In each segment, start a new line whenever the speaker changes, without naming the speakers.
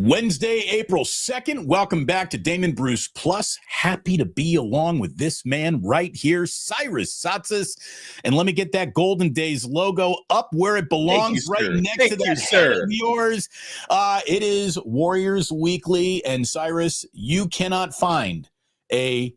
Wednesday, April 2nd. Welcome back to Damon Bruce Plus. Happy to be along with this man right here, Cyrus Saatsaz. And let me get that Golden Days logo up where it belongs, right next to that head of yours. It is Warriors Weekly. And Cyrus, you cannot find a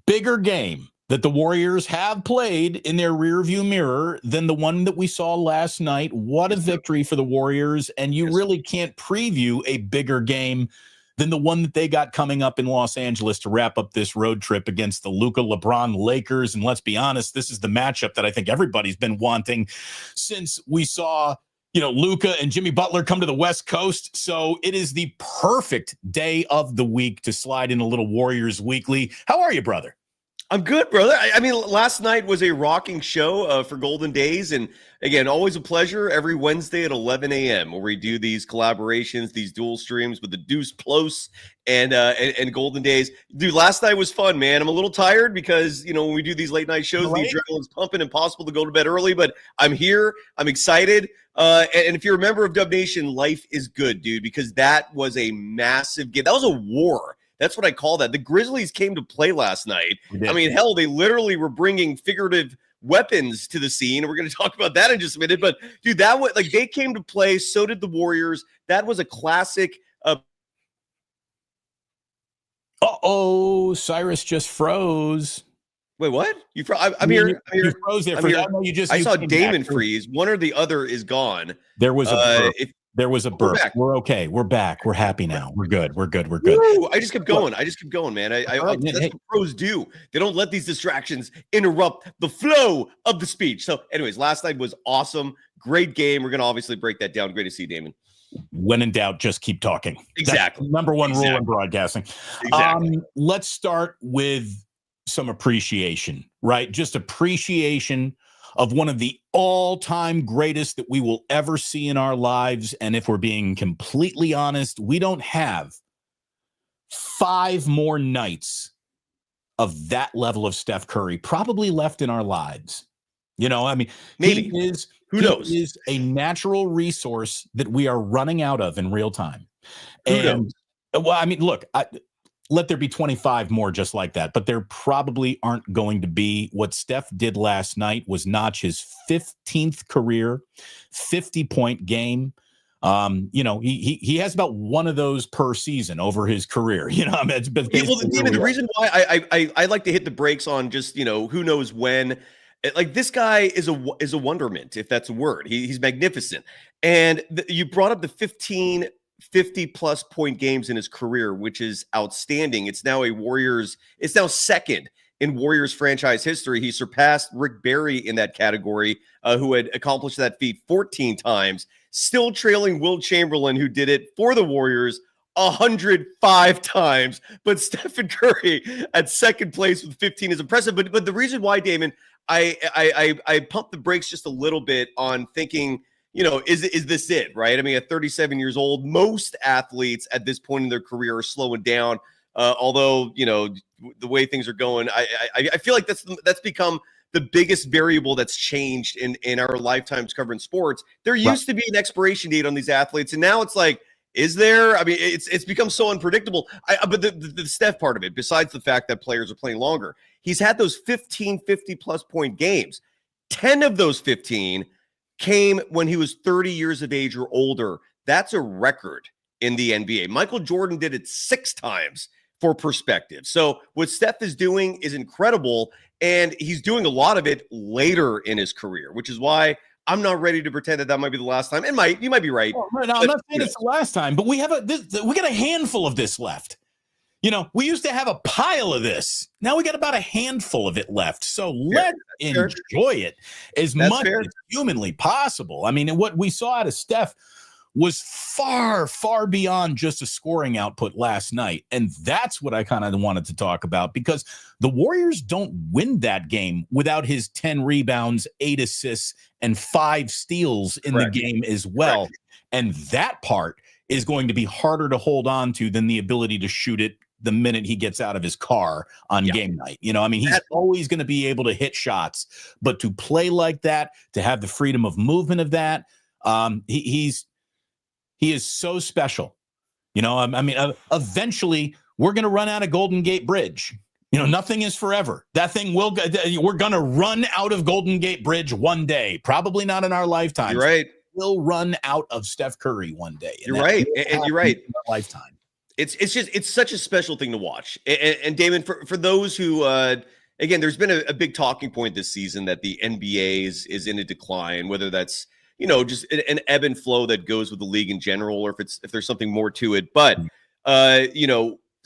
bigger game that the Warriors have played in their rearview mirror than the one that we saw last night. What a victory for the Warriors. And you really can't preview a bigger game than the one that they got coming up in Los Angeles to wrap up this road trip against the Luka LeBron Lakers. And let's be honest, this is the matchup that I think everybody's been wanting since we saw, Luka and Jimmy Butler come to the West Coast. So it is the perfect day of the week to slide in a little Warriors Weekly. How are you, brother?
I'm good, brother. I mean, last night was a rocking show for Golden Days. And again, always a pleasure every Wednesday at 11 a.m. where we do these collaborations, these dual streams with the Deuce Plus and Golden Days. Dude, last night was fun, man. I'm a little tired because, when we do these late night shows, the adrenaline's pumping, impossible to go to bed early. But I'm here. I'm excited. And if you're a member of Dub Nation, life is good, dude, because that was a massive game. That was a war. That's what I call that. The Grizzlies came to play last night. I mean, hell, they literally were bringing figurative weapons to the scene. And we're going to talk about that in just a minute. But, dude, that was like they came to play. So did the Warriors. That was a classic.
Cyrus just froze.
Wait, what? I'm here.
You froze there.
I saw Damon freeze. One or the other is gone.
There was a There was a burp. We're okay. We're back. We're happy now. We're good. We're good.
Woo! I just kept going, man. That's what pros do. They don't let these distractions interrupt the flow of the speech. So, anyways, last night was awesome. Great game. We're going to obviously break that down. Great to see you, Damon.
When in doubt, just keep talking.
Exactly.
That's number one rule in broadcasting.
Exactly.
Let's start with some appreciation, right? Just appreciation of one of the all-time greatest that we will ever see in our lives. And if we're being completely honest, we don't have 5 more nights of that level of Steph Curry probably left in our lives. Maybe. Who knows? He is a natural resource that we are running out of in real time.
Who knows?
Well, I mean, look, let there be 25 more just like that, but there probably aren't going to be. What Steph did last night was notch his 15th career 50-point game. He has about one of those per season over his career. It's
David, the reason why I like to hit the brakes on just, who knows when. Like, this guy is a wonderment, if that's a word. He's magnificent. And you brought up the 50-plus point games in his career, which is outstanding. It's now second in Warriors franchise history. He surpassed Rick Barry in that category, who had accomplished that feat 14 times, still trailing Wilt Chamberlain, who did it for the Warriors 105 times. But Stephen Curry at second place with 15 is impressive. But the reason why, Damon, I pumped the brakes just a little bit on thinking, is this it, right? I mean, at 37 years old, most athletes at this point in their career are slowing down. Although, the way things are going, I feel like that's become the biggest variable that's changed in our lifetimes covering sports. There used to be an expiration date on these athletes, and now it's like, is there? I mean, it's become so unpredictable. But the Steph part of it, besides the fact that players are playing longer, he's had those 15 50-plus point games. 10 of those 15 came when he was 30 years of age or older. That's a record in the NBA. Michael Jordan did it 6 times for perspective. So what Steph is doing is incredible, and he's doing a lot of it later in his career, which is why I'm not ready to pretend that might be the last time. You might be right.
No, I'm not saying it's the last time, but we got a handful of this left. We used to have a pile of this. Now we got about a handful of it left. So let's enjoy it as much as humanly possible. I mean, what we saw out of Steph was far, far beyond just a scoring output last night. And that's what I kind of wanted to talk about, because the Warriors don't win that game without his 10 rebounds, 8 assists, and 5 steals in the game as well. Correct. And that part is going to be harder to hold on to than the ability to shoot it the minute he gets out of his car on game night. He's always going to be able to hit shots, but to play like that, to have the freedom of movement of that, he is so special. I mean, eventually we're going to run out of Golden Gate Bridge. Nothing is forever. That thing we're going to run out of Golden Gate Bridge one day. Probably not in our lifetime.
You're right.
We'll run out of Steph Curry one day.
You're right. And you're right.
In our lifetime.
It's such a special thing to watch. And Damon, for those who, again, there's been a big talking point this season that the NBA is in a decline, whether that's, just an ebb and flow that goes with the league in general, or if there's something more to it. But,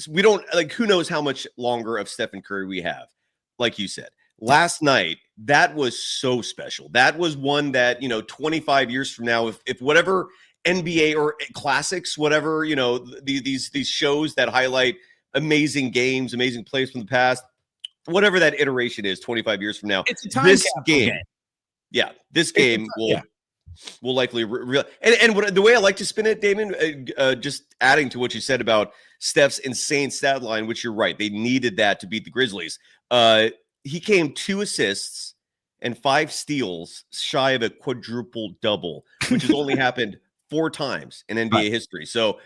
we don't, who knows how much longer of Stephen Curry we have. Like you said, last night, that was so special. That was one that, 25 years from now, if whatever NBA or classics, whatever, these shows that highlight amazing games, amazing plays from the past, whatever that iteration is 25 years from now,
it's a time
this game. Yeah, this game will likely and the way I like to spin it, Damon, just adding to what you said about Steph's insane stat line, which you're right, they needed that to beat the Grizzlies. He came 2 assists and 5 steals shy of a quadruple double, which has only happened 4 times in NBA history. So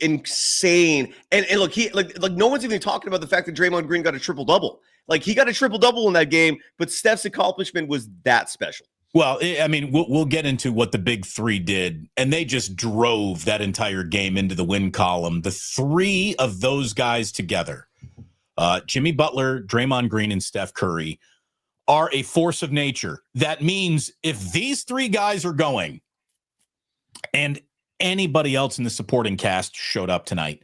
insane. And look, he like no one's even talking about the fact that Draymond Green got a triple double. Like, he got a triple double in that game, but Steph's accomplishment was that special.
Well, I mean, we'll get into what the big 3 did, and they just drove that entire game into the win column. The 3 of those guys together, Jimmy Butler, Draymond Green, and Steph Curry, are a force of nature. That means if these 3 guys are going and anybody else in the supporting cast showed up tonight,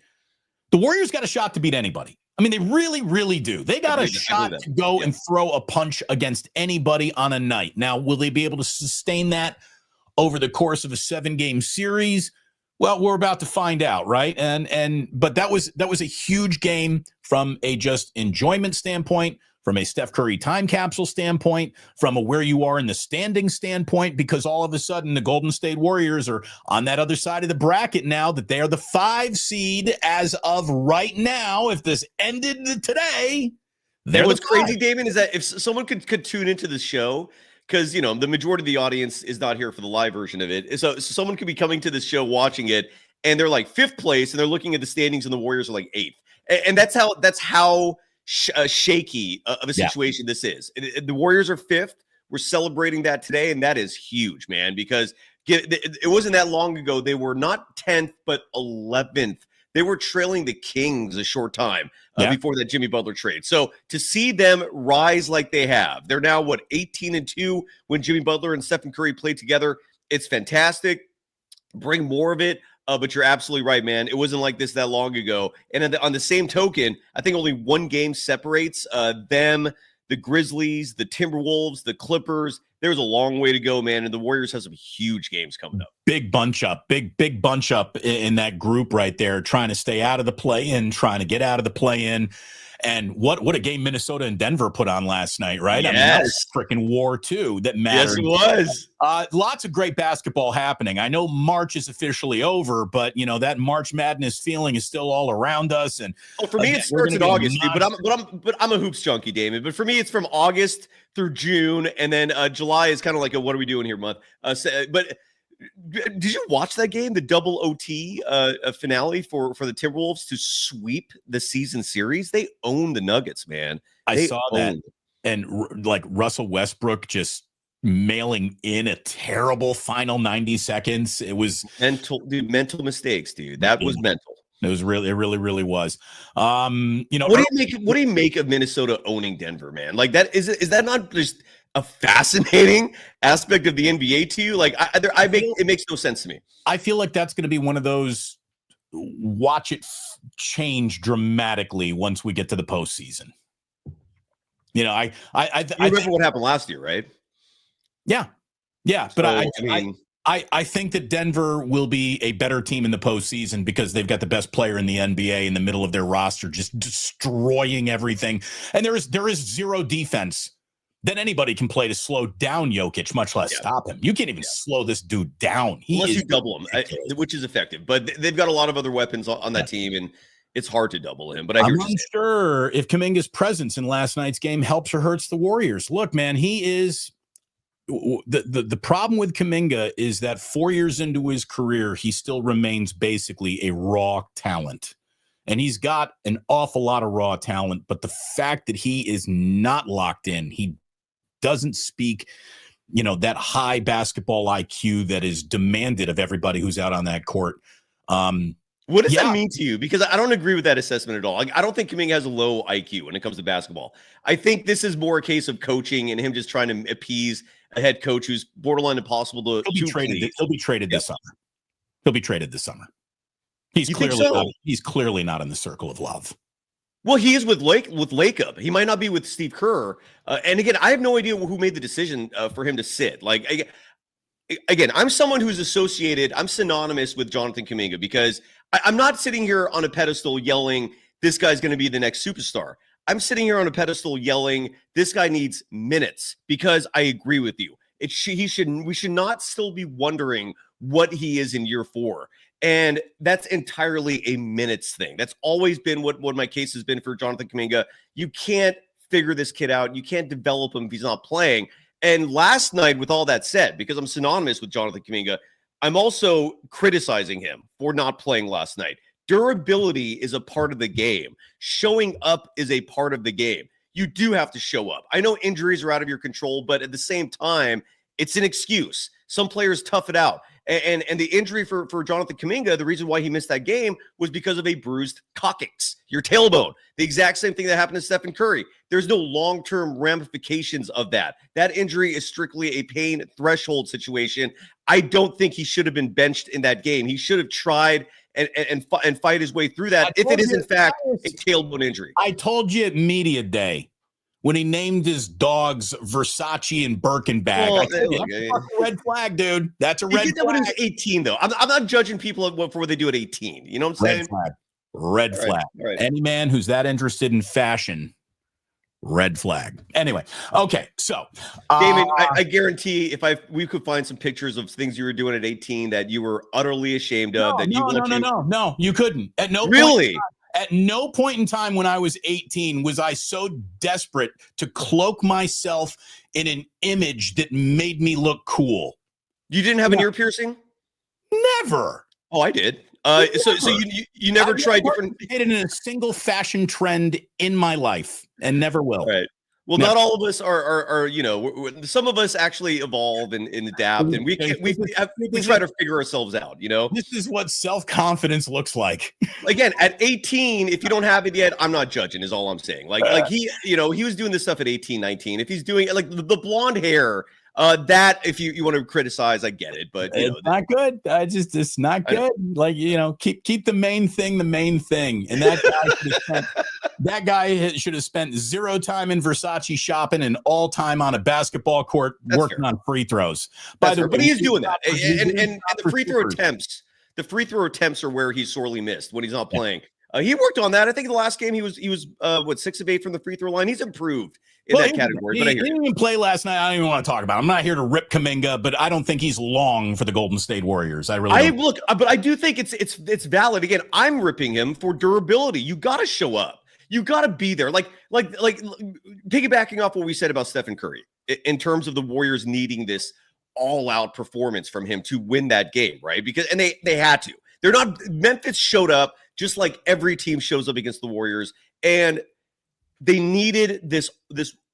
the Warriors got a shot to beat anybody. I mean, they really, really do. They got a shot to go and throw a punch against anybody on a night. Now, will they be able to sustain that over the course of a 7-game series? Well, we're about to find out, right? But that was a huge game from a just enjoyment standpoint, from a Steph Curry time capsule standpoint, from a where you are in the standing standpoint, because all of a sudden the Golden State Warriors are on that other side of the bracket now, that they are the 5 seed as of right now. If this ended today,
what's crazy, Damon, is that if someone could tune into the show, because, the majority of the audience is not here for the live version of it. So someone could be coming to this show, watching it, and they're like 5th place, and they're looking at the standings, and the Warriors are like 8th. And that's how shaky of a situation this is. The Warriors are 5th. We're celebrating that today, and that is huge, man, because it wasn't that long ago. They were not 10th, but 11th. They were trailing the Kings a short time before that Jimmy Butler trade. So to see them rise like they have, they're now, 18-2 when Jimmy Butler and Stephen Curry played together. It's fantastic. Bring more of it. But you're absolutely right, man. It wasn't like this that long ago. And on the same token, I think only 1 game separates them, the Grizzlies, the Timberwolves, the Clippers. There's a long way to go, man. And the Warriors have some huge games coming up.
Big bunch up in that group right there, trying to stay out of the play-in, trying to get out of the play-in. And what a game Minnesota and Denver put on last night, right?
Yes.
I mean, that was a freaking war, too, that mattered.
Yes, it was.
Lots of great basketball happening. I know March is officially over, but, that March Madness feeling is still all around us. And
for me, it starts in August, dude, but I'm a hoops junkie, Damon. But for me, it's from August through June, and then July is kind of like a what are we doing here month. But did you watch that game, the double OT finale for the Timberwolves to sweep the season series? They own the Nuggets, man.
I saw that. And Russell Westbrook just mailing in a terrible final 90 seconds. It was
mental mistakes, dude. That was mental.
It was really, it really, really was.
What do you make of Minnesota owning Denver, man? Like, that is that not just a fascinating aspect of the NBA to you? Like, it makes no sense to me.
I feel like that's going to be one of those watch it change dramatically once we get to the postseason. I
remember what happened last year, right?
Yeah. But I think that Denver will be a better team in the postseason because they've got the best player in the NBA in the middle of their roster, just destroying everything. And there is zero defense that anybody can play to slow down Jokic, much less stop him. You can't even slow this dude down.
Unless you double him, which is effective. But they've got a lot of other weapons on that team, and it's hard to double him. But I'm
unsure if Kuminga's presence in last night's game helps or hurts the Warriors. Look, man, he is the problem with Kuminga is that 4 years into his career, he still remains basically a raw talent. And he's got an awful lot of raw talent, but the fact that he is not locked in, he doesn't speak, that high basketball IQ that is demanded of everybody who's out on that court.
What does that mean to you? Because I don't agree with that assessment at all. I don't think Kuminga has a low IQ when it comes to basketball. I think this is more a case of coaching and him just trying to appease a head coach who's borderline impossible to
traded. He'll be traded this summer. He'll be traded this summer. He's clearly not in the circle of love.
Well, he is with Lacob. He might not be with Steve Kerr. And again, I have no idea who made the decision for him to sit. Like, again, I'm someone who's associated. I'm synonymous with Jonathan Kuminga because I'm not sitting here on a pedestal yelling, this guy's going to be the next superstar. I'm sitting here on a pedestal yelling, this guy needs minutes, because I agree with you. We should not still be wondering what he is in year 4. And that's entirely a minutes thing. That's always been what my case has been for Jonathan Kuminga. You can't figure this kid out. You can't develop him if he's not playing. And last night, with all that said, because I'm synonymous with Jonathan Kuminga, I'm also criticizing him for not playing last night. Durability is a part of the game. Showing up is a part of the game. You do have to show up. I know injuries are out of your control, but at the same time, it's an excuse. Some players tough it out. And the injury for Jonathan Kuminga, the reason why he missed that game was because of a bruised coccyx, your tailbone. The exact same thing that happened to Stephen Curry. There's no long-term ramifications of that. That injury is strictly a pain threshold situation. I don't think he should have been benched in that game. He should have tried and fight his way through that if it is, in fact, a tailbone injury.
I told you at media day when he named his dogs Versace and Birkenbag.
Well,
that's a red flag, dude. That's a red flag.
He did that when he was 18, though. I'm not judging people for what they do at 18. You know what I'm saying?
Red flag. All right. Any man who's that interested in fashion, red flag. Anyway, okay. So,
Damon, I guarantee if we could find some pictures of things you were doing at 18 that you were utterly ashamed of,
No, you couldn't. At no
really.
At no point in time when I was 18 was I so desperate to cloak myself in an image that made me look cool.
You didn't have an ear piercing?
Never.
Oh, I did. So you never tried different.
In a single fashion trend in my life, and never will.
Right. Well, not all of us are some of us actually evolve and adapt, and we try to figure ourselves out.
This is what self-confidence looks like.
Again, at 18, if you don't have it yet, I'm not judging. Is all I'm saying. Like he was doing this stuff at 18, 19. If he's doing like the blonde hair. That if you want to criticize, I get it, but
it's not good. It's not good. Like keep the main thing, and that guy should have spent 0 time in Versace shopping and all time on a basketball court working on free throws. By the way,
but he is doing that, and the free throw attempts. The free throw attempts are where he's sorely missed when he's not playing. He worked on that. I think the last game he was 6 of 8 from the free throw line. He's improved in that category.
He didn't even play last night. I don't even want to talk about it. I'm not here to rip Kuminga, but I don't think he's long for the Golden State Warriors. I don't.
But I do think it's valid. Again, I'm ripping him for durability. You got to show up. You got to be there. Like piggybacking off what we said about Stephen Curry in terms of the Warriors needing this all-out performance from him to win that game, right? Because they had to. Memphis showed up just like every team shows up against the Warriors, and they needed this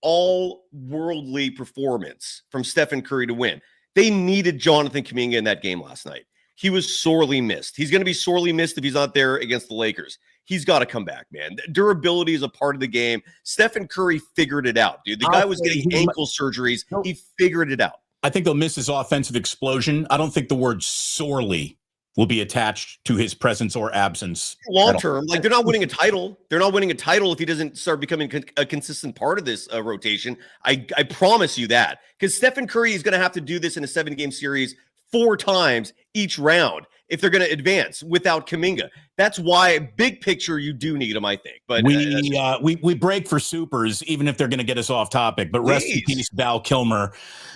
all-worldly performance from Stephen Curry to win. They needed Jonathan Kuminga in that game last night. He was sorely missed. He's going to be sorely missed if he's not there against the Lakers. He's got to come back, man. Durability is a part of the game. Stephen Curry figured it out, dude. The guy was getting ankle surgeries. He figured it out.
I think they'll miss his offensive explosion. I don't think the word sorely will be attached to his presence or absence.
Long term, like they're not winning a title. They're not winning a title if he doesn't start becoming a consistent part of this rotation. I promise you that, because Stephen Curry is going to have to do this in a 7-game series 4 times each round if they're going to advance without Kuminga. That's why, big picture, you do need him, I think. But
we break for supers, even if they're going to get us off topic. But rest in peace, Val Kilmer,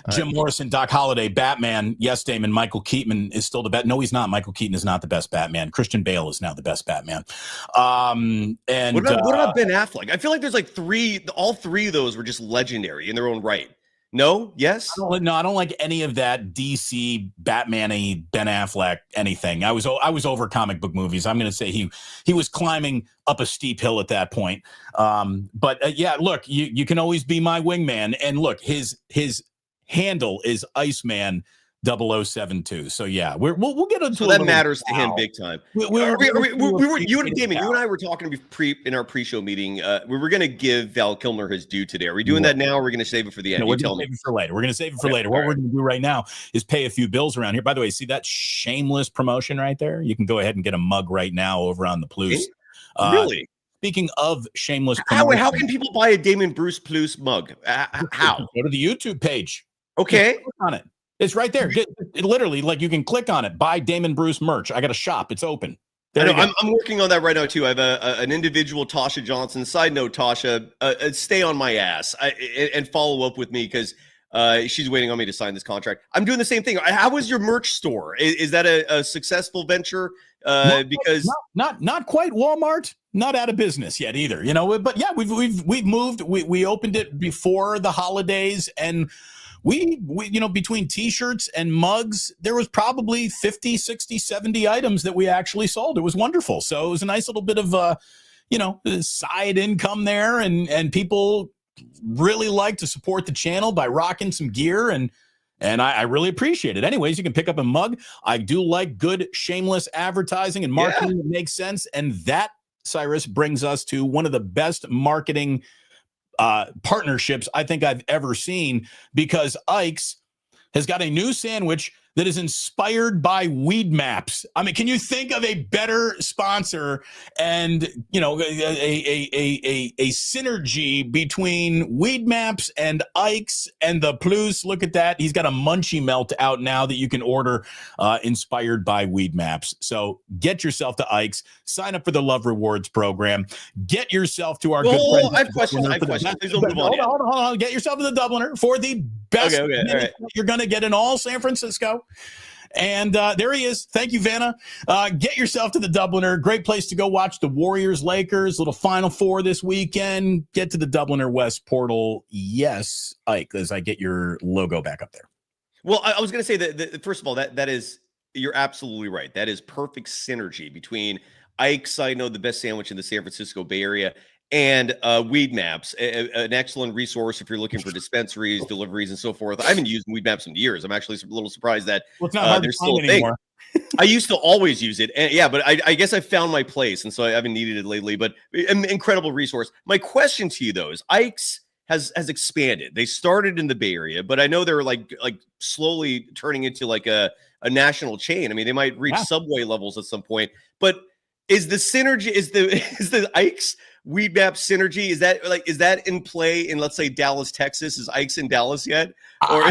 Jim Morrison, Doc Holliday, Batman. Yes, Damon. Michael Keaton is still the best. No, he's not. Michael Keaton is not the best Batman. Christian Bale is now the best Batman. And
what about Ben Affleck? I feel like there's like 3. All 3 of those were just legendary in their own right. No? Yes?
No, I don't like any of that DC Batman-y Ben Affleck anything. I was over comic book movies. I'm going to say he was climbing up a steep hill at that point. But yeah, look, you can always be my wingman. And look, his handle is Iceman 0072. So yeah, we'll get into
so that matters to him big time. You and I were talking in our pre-show meeting. We were going to give Val Kilmer his due today. Are we doing that now? Or are we going to save it for the end?
No, we're going to save it for later. We're going to save it for later. What we're going to do right now is pay a few bills around here. By the way, see that shameless promotion right there? You can go ahead and get a mug right now over on the Plus.
Really?
Speaking of shameless
promotion, how can people buy a Damon Bruce Plus mug? How?
Go to the YouTube page.
Okay.
Click on it. It's right there. Literally, like you can click on it. Buy Damon Bruce merch. I got a shop. It's open.
I'm working on that right now too. I have an individual, Tasha Johnson. Side note, Tasha, stay on my ass and follow up with me because she's waiting on me to sign this contract. I'm doing the same thing. How was your merch store? Is that a successful venture? Because
not quite Walmart. Not out of business yet either. But yeah, we've moved. We opened it before the holidays and. We between t-shirts and mugs, there was probably 50, 60, 70 items that we actually sold. It was wonderful. So it was a nice little bit of, side income there. And people really like to support the channel by rocking some gear. And I really appreciate it. Anyways, you can pick up a mug. I do like good, shameless advertising and marketing that makes sense. And that, Cyrus, brings us to one of the best marketing partnerships I think I've ever seen, because Ike's has got a new sandwich that is inspired by weed maps. I mean, can you think of a better sponsor and, a synergy between weed maps and Ike's and the Plus? Look at that. He's got a munchie melt out now that you can order inspired by weed maps. So get yourself to Ike's, sign up for the Love Rewards program, get yourself to our good friends.
I have questions. Please don't move on.
Hold on. Get yourself to the Dubliner for the best
right.
You're going to get in all San Francisco. And there he is. Thank you, Vanna. Get yourself to the Dubliner. Great place to go watch the Warriors-Lakers, little Final Four this weekend. Get to the Dubliner West portal. Yes, Ike, as I get your logo back up there.
Well, I was going to say that first of all, that is, you're absolutely right. That is perfect synergy between Ike's, I know, the best sandwich in the San Francisco Bay Area, and Weed Maps, an excellent resource if you're looking for dispensaries, deliveries, and so forth. I haven't used Weed Maps in years. I'm actually a little surprised that
it's not hard to find anymore.
I used to always use it. And yeah, but I guess I found my place, and so I haven't needed it lately. But an incredible resource. My question to you, though, is Ike's has expanded. They started in the Bay Area, but I know they're like slowly turning into like a national chain. I mean, they might reach Subway levels at some point. But is the synergy, is the Ike's Weed Map synergy, is that in play in, let's say, Dallas, Texas? Is Ike's in Dallas yet? Or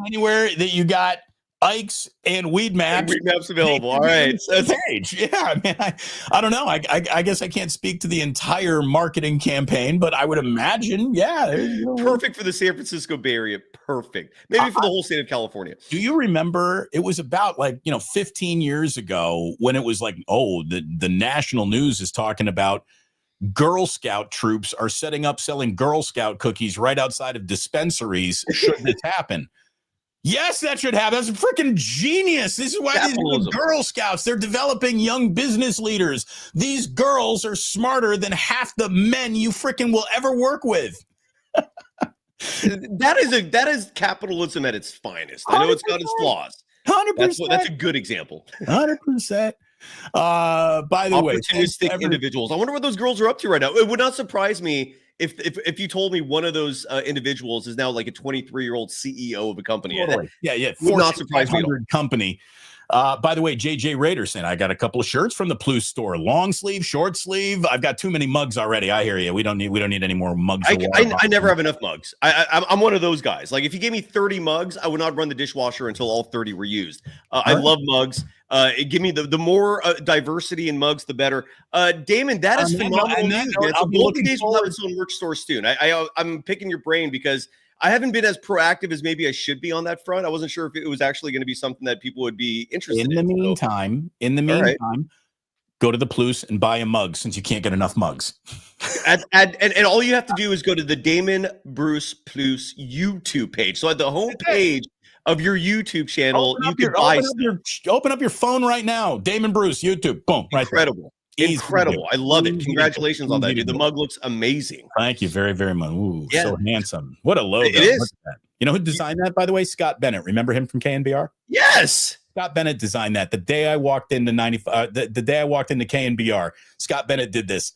anywhere that you got Ike's and Weed Maps.
Weed Maps available. All right.
Page. Yeah, man. I don't know. I guess I can't speak to the entire marketing campaign, but I would imagine,
perfect for the San Francisco Bay Area. Perfect. Maybe for the whole state of California.
Do you remember? It was about 15 years ago when it was like, the national news is talking about Girl Scout troops are setting up selling Girl Scout cookies right outside of dispensaries. Should this happen? Yes, that should happen. That's freaking genius. This is why these Girl Scouts, they're developing young business leaders. These girls are smarter than half the men you freaking will ever work with.
That is capitalism at its finest. I know it's got its flaws.
100%.
That's a good example.
100%. By the way,
opportunistic individuals. I wonder what those girls are up to right now. It would not surprise me if you told me one of those individuals is now like a 23-year-old CEO of a company.
Totally. Yeah.
Would not surprise me.
Company. By the way, JJ Rader saying, I got a couple of shirts from the Plus store, long sleeve, short sleeve. I've got too many mugs already. I hear you. We don't need any more mugs.
I never have enough mugs. I'm one of those guys. Like if you gave me 30 mugs, I would not run the dishwasher until all 30 were used. I love mugs. Give me the more diversity in mugs, the better. Damon, that is phenomenal. Golden Days will have its own merch store soon. I'm picking your brain because I haven't been as proactive as maybe I should be on that front. I wasn't sure if it was actually going to be something that people would be interested in.
In the meantime, go to the Plus and buy a mug since you can't get enough mugs.
And all you have to do is go to the Damon Bruce Plus YouTube page. So at the homepage of your YouTube channel, you can buy
open up your phone right now. Damon Bruce YouTube. Boom. Right.
Incredible. Incredible. I love it. Congratulations on that, dude. The mug looks amazing.
Thank you very, very much. Ooh, so handsome. What a logo.
It is.
You know who designed that, by the way? Scott Bennett. Remember him from KNBR?
Yes.
Scott Bennett designed that. The day I walked into the day I walked into KNBR, Scott Bennett did this.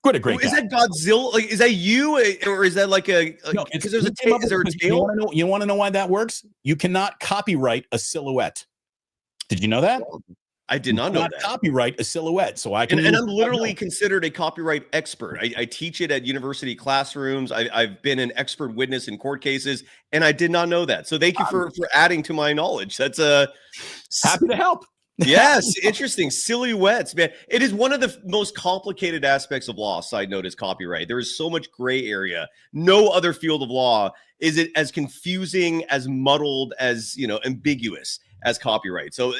What a great guy.
Is that Godzilla? Like, is that you, or is that like a? No, because there's a tail. Is there a tail?
You want to know why that works? You cannot copyright a silhouette. Did you know that?
I did not know that.
Copyright a silhouette, so I can.
And I'm literally considered a copyright expert. I teach it at university classrooms. I've been an expert witness in court cases, and I did not know that. So thank you for adding to my knowledge. That's
happy to help.
Yes, interesting. Silhouettes, man. It is one of the most complicated aspects of law. Side note is copyright. There is so much gray area. No other field of law is it as confusing, as muddled, as ambiguous as copyright. So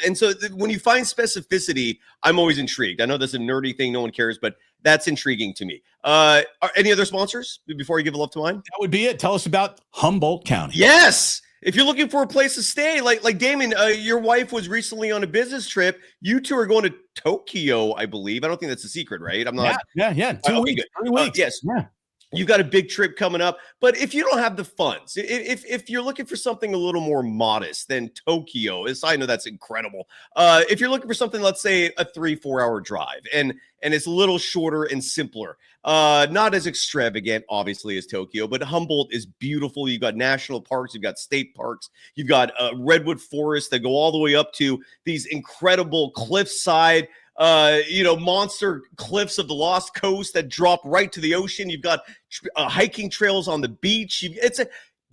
when you find specificity, I'm always intrigued. I know that's a nerdy thing, no one cares, but that's intriguing to me. Are any other sponsors before I give love to mine?
That would be it. Tell us about Humboldt County.
Yes. If you're looking for a place to stay, like Damon, your wife was recently on a business trip. You two are going to Tokyo, I believe. I don't think that's a secret, right? I'm not.
Yeah. 2 weeks. 3 weeks.
Yes.
Yeah.
You've got a big trip coming up, but if you don't have the funds, if you're looking for something a little more modest than Tokyo, I know that's incredible. If you're looking for something, let's say a 3-4 hour drive, and it's a little shorter and simpler, not as extravagant, obviously, as Tokyo, but Humboldt is beautiful. You've got national parks, you've got state parks, you've got redwood forests that go all the way up to these incredible cliffside monster cliffs of the Lost Coast that drop right to the ocean. You've got hiking trails on the beach. It's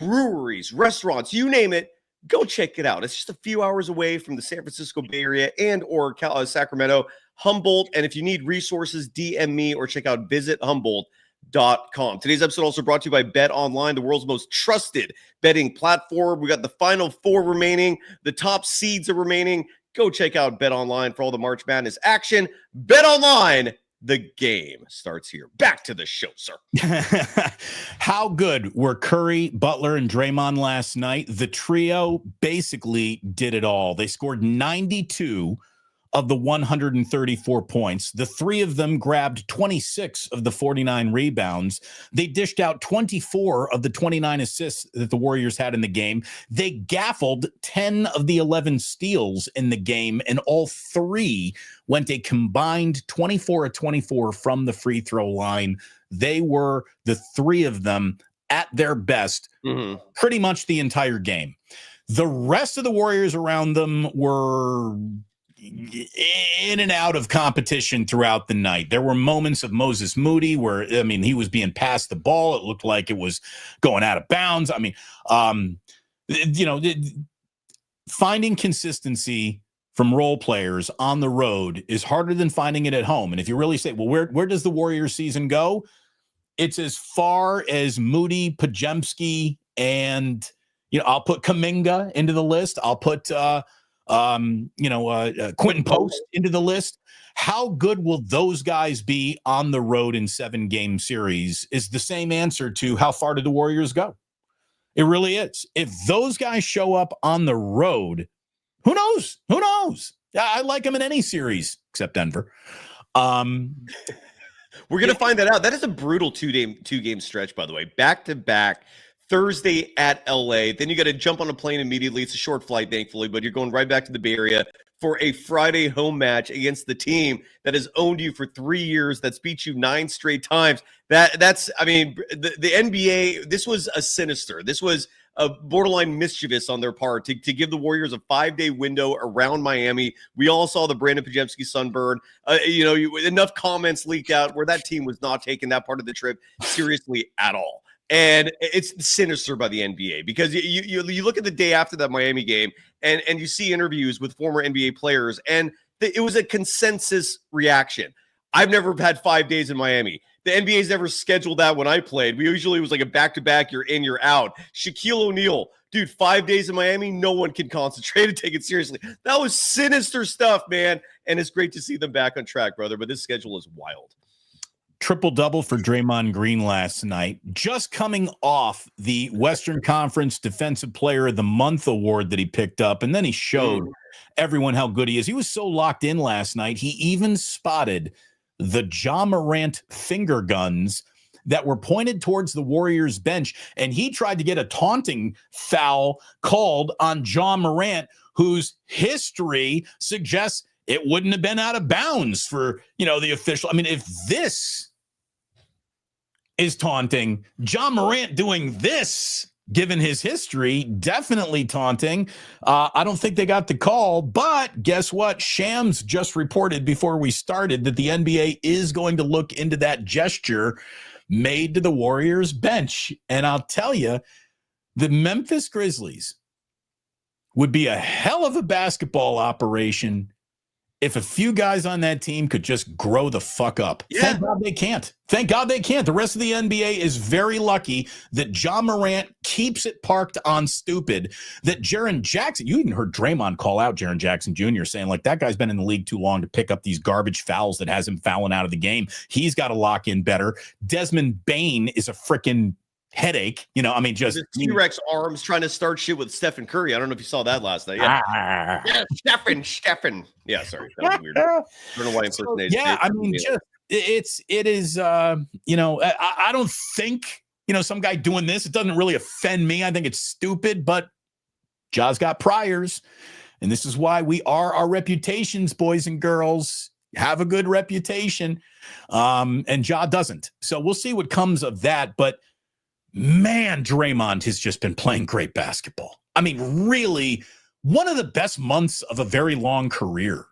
breweries, restaurants, you name it. Go check it out. It's just a few hours away from the San Francisco Bay Area or Sacramento, Humboldt. And if you need resources, DM me or check out visithumboldt.com. Today's episode also brought to you by BetOnline, the world's most trusted betting platform. We got the final 4 remaining. The top seeds are remaining. Go check out BetOnline for all the March Madness action. BetOnline, the game starts here. Back to the show, sir.
How good were Curry, Butler, and Draymond last night? The trio basically did it all. They scored 92 of the 134 points. The 3 of them grabbed 26 of the 49 rebounds. They dished out 24 of the 29 assists that the Warriors had in the game. They gaffled 10 of the 11 steals in the game, and all 3 went a combined 24 of 24 from the free throw line. They were, the 3 of them, at their best pretty much the entire game. The rest of the Warriors around them were in and out of competition throughout the night. There were moments of Moses Moody where, he was being passed the ball. It looked like it was going out of bounds. Finding consistency from role players on the road is harder than finding it at home. And if you really say, well, where does the Warriors season go? It's as far as Moody, Podziemski, and, I'll put Kuminga into the list. I'll put, Quentin Post into the list. How good will those guys be on the road in 7-game series is the same answer to how far did the Warriors go. It really is. If those guys show up on the road, who knows? I like them in any series except Denver.
We're going to find that out. That is a brutal two-game stretch, by the way, back-to-back. Thursday at LA. Then you got to jump on a plane immediately. It's a short flight, thankfully, but you're going right back to the Bay Area for a Friday home match against the team that has owned you for 3 years, that's beat you 9 straight times. The NBA, this was a sinister. This was a borderline mischievous on their part to give the Warriors a 5-day window around Miami. We all saw the Brandon Podziemski sunburn. Enough comments leaked out where that team was not taking that part of the trip seriously at all. And it's sinister by the NBA because you look at the day after that Miami game and you see interviews with former NBA players, and it was a consensus reaction. I've never had 5 days in Miami. The NBA's never scheduled that when I played. We usually, it was like a back-to-back, you're in, you're out. Shaquille O'Neal, dude, 5 days in Miami, no one can concentrate and take it seriously. That was sinister stuff, man. And it's great to see them back on track, brother. But this schedule is wild.
Triple-double for Draymond Green last night, just coming off the Western Conference Defensive Player of the Month award that he picked up, and then he showed everyone how good he is. He was so locked in last night, he even spotted the Ja Morant finger guns that were pointed towards the Warriors bench, and he tried to get a taunting foul called on Ja Morant, whose history suggests it wouldn't have been out of bounds for, the official. I mean, if this is taunting, Ja Morant doing this, given his history, definitely taunting. I don't think they got the call, but guess what? Shams just reported before we started that the NBA is going to look into that gesture made to the Warriors bench. And I'll tell you, the Memphis Grizzlies would be a hell of a basketball operation if a few guys on that team could just grow the fuck up. Yeah. Thank God they can't. Thank God they can't. The rest of the NBA is very lucky that Ja Morant keeps it parked on stupid, that Jaren Jackson, you even heard Draymond call out Jaren Jackson Jr. saying, like, that guy's been in the league too long to pick up these garbage fouls that has him fouling out of the game. He's got to lock in better. Desmond Bane is a freaking headache, just
T-Rex arms trying to start shit with Stephen Curry. I don't know if you saw that last night. Yeah, Stephen. Yeah, sorry, that was weird. I don't know why impersonation.
Yeah, I mean, it is. I don't think some guy doing this. It doesn't really offend me. I think it's stupid, but Ja's got priors, and this is why we are our reputations, boys and girls. Have a good reputation, and Ja doesn't. So we'll see what comes of that, but. Man, Draymond has just been playing great basketball. I mean, really, one of the best months of a very long career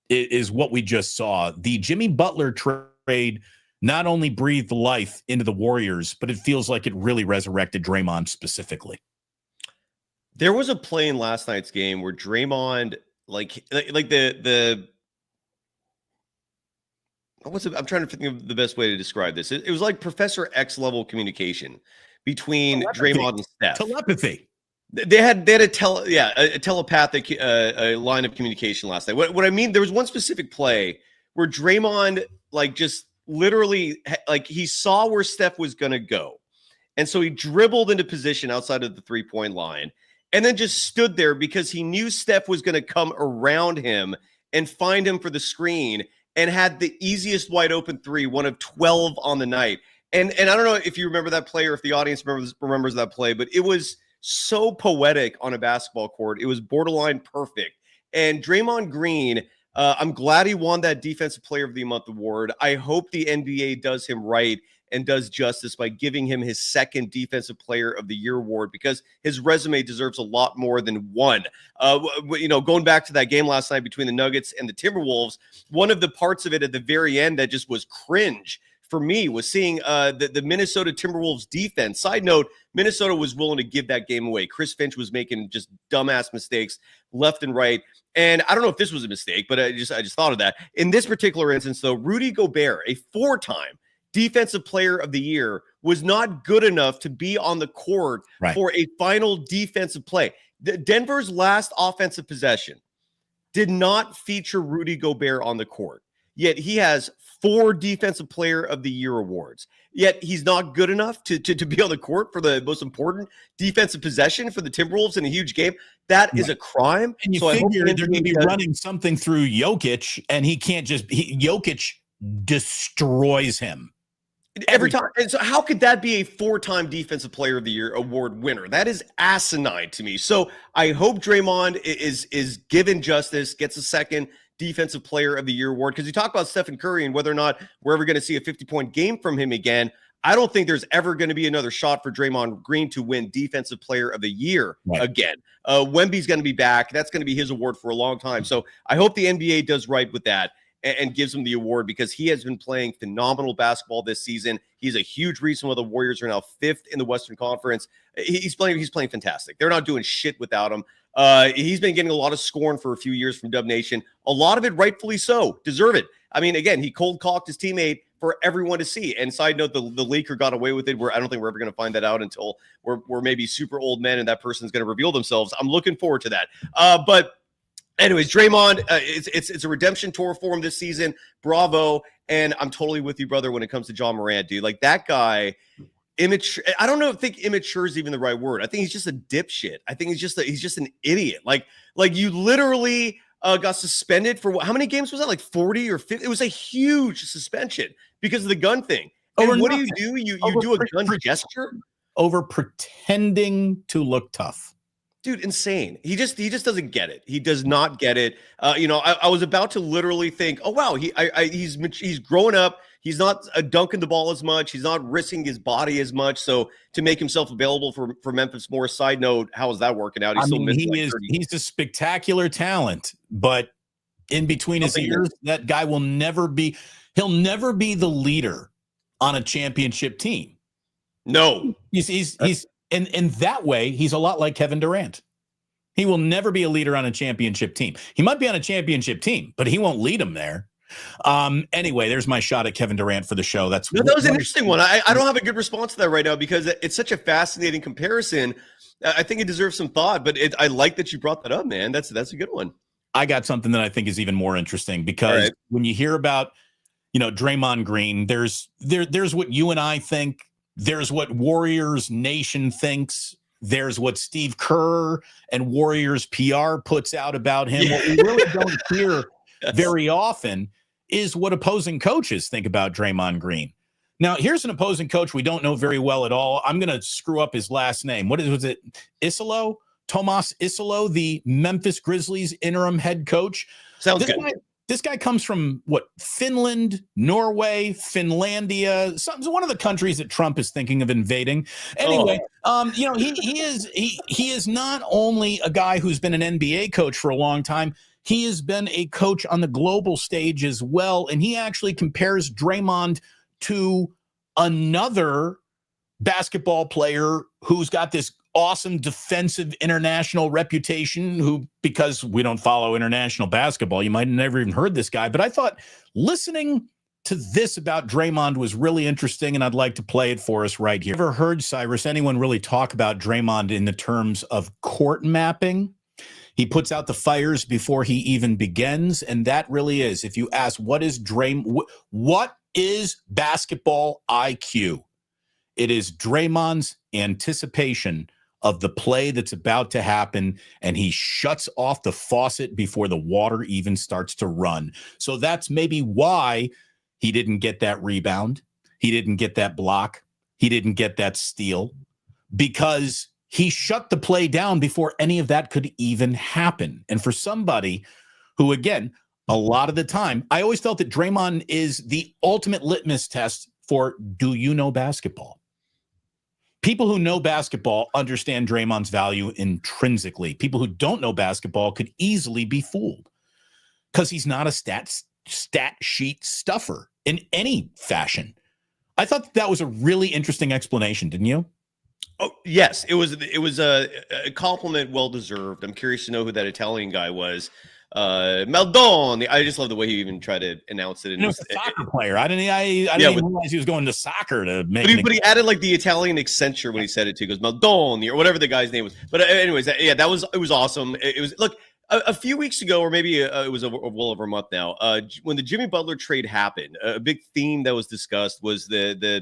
is what we just saw. The Jimmy Butler trade not only breathed life into the Warriors, but it feels like it really resurrected Draymond specifically.
There was a play in last night's game where Draymond, I'm trying to think of the best way to describe this. It was like Professor X level communication between Draymond and Steph.
Telepathy.
They had a telepathic line of communication last night. What I mean, there was one specific play where Draymond just literally he saw where Steph was going to go. And so he dribbled into position outside of the 3-point line and then just stood there because he knew Steph was going to come around him and find him for the screen. And had the easiest wide open three, one of 12 on the night. And I don't know if you remember that play or if the audience remembers that play, but it was so poetic on a basketball court. It was borderline perfect. And Draymond Green, I'm glad he won that Defensive Player of the Month award. I hope the NBA does him right and does justice by giving him his second Defensive Player of the Year award because his resume deserves a lot more than one. Going back to that game last night between the Nuggets and the Timberwolves, one of the parts of it at the very end that just was cringe for me was seeing the Minnesota Timberwolves defense. Side note, Minnesota was willing to give that game away. Chris Finch was making just dumbass mistakes left and right. And I don't know if this was a mistake, but I just thought of that. In this particular instance, though, Rudy Gobert, a 4-time Defensive Player of the Year, was not good enough to be on the court for a final defensive play. Denver's last offensive possession did not feature Rudy Gobert on the court, yet he has 4 Defensive Player of the Year awards. Yet he's not good enough to be on the court for the most important defensive possession for the Timberwolves in a huge game. That is a crime.
And you figure they're going to be running something through Jokic, and he can't Jokic destroys him.
Every time. And so how could that be a 4-time Defensive Player of the Year award winner? That is asinine to me. So I hope Draymond is given justice, gets a second Defensive Player of the Year award. Because you talk about Stephen Curry and whether or not we're ever going to see a 50-point game from him again. I don't think there's ever going to be another shot for Draymond Green to win Defensive Player of the Year again. Wemby's going to be back. That's going to be his award for a long time. So I hope the NBA does right with that and gives him the award because he has been playing phenomenal basketball this season. He's a huge reason why the Warriors are now 5th in the Western Conference. He's playing fantastic. They're not doing shit without him. He's been getting a lot of scorn for a few years from Dub Nation. A lot of it rightfully so. Deserve it. I mean, again, he cold-cocked his teammate for everyone to see. And side note, the leaker got away with it. I don't think we're ever going to find that out until we're maybe super old men and that person's going to reveal themselves. I'm looking forward to that. But anyways, Draymond, it's a redemption tour for him this season. Bravo. And I'm totally with you, brother, when it comes to John Morant, dude. Like, that guy, immature. I don't think immature is even the right word. I think he's just a dipshit. I think he's just an idiot. Like you literally got suspended for how many games was that? Like 40 or 50? It was a huge suspension because of the gun thing. And what do? You do a gun gesture
over pretending to look tough.
Dude, insane. He just doesn't get it. He does not get it. I was about to literally think, oh wow, he's growing up. He's not dunking the ball as much. He's not risking his body as much. So to make himself available for Memphis more. Side note, how is that working out?
He's a spectacular talent, but in between his ears, that guy will never be. He'll never be the leader on a championship team.
No,
he's in that way, he's a lot like Kevin Durant. He will never be a leader on a championship team. He might be on a championship team, but he won't lead them there. Anyway, there's my shot at Kevin Durant for the show. That
was an interesting one. I don't have a good response to that right now because it's such a fascinating comparison. I think it deserves some thought, but I like that you brought that up, man. That's a good one.
I got something that I think is even more interesting because when you hear about, Draymond Green, there's what you and I think. There's what Warriors Nation thinks. There's what Steve Kerr and Warriors PR puts out about him. What we really don't hear very often is what opposing coaches think about Draymond Green. Now, here's an opposing coach we don't know very well at all. I'm going to screw up his last name. Was it? Isolo? Tomas Isolo, the Memphis Grizzlies interim head coach.
Sounds good.
This guy comes from Finland, Norway, Finlandia, one of the countries that Trump is thinking of invading. Anyway, he is not only a guy who's been an NBA coach for a long time, he has been a coach on the global stage as well. And he actually compares Draymond to another basketball player who's got this awesome defensive international reputation who, because we don't follow international basketball, you might have never even heard this guy. But I thought listening to this about Draymond was really interesting, and I'd like to play it for us right here. Ever heard, Cyrus, anyone really talk about Draymond in the terms of court mapping? He puts out the fires before he even begins, and that really is. If you ask what is basketball IQ, it is Draymond's anticipation of the play that's about to happen, and he shuts off the faucet before the water even starts to run. So that's maybe why he didn't get that rebound. He didn't get that block. He didn't get that steal because he shut the play down before any of that could even happen. And for somebody who, again, a lot of the time, I always felt that Draymond is the ultimate litmus test for, do you know basketball? People who know basketball understand Draymond's value intrinsically. People who don't know basketball could easily be fooled because he's not a stat sheet stuffer in any fashion. I thought that was a really interesting explanation, didn't you?
Oh, yes. It was a compliment well deserved. I'm curious to know who that Italian guy was. Maldon. I just love the way he even tried to announce it.
He was a soccer player. I didn't even realize he was going to soccer to make.
But he added like the Italian accenture when he said it too. He goes Maldon or whatever the guy's name was. But anyways, it was awesome. It was a few weeks ago, or maybe it was well over a month now. When the Jimmy Butler trade happened, a big theme that was discussed was the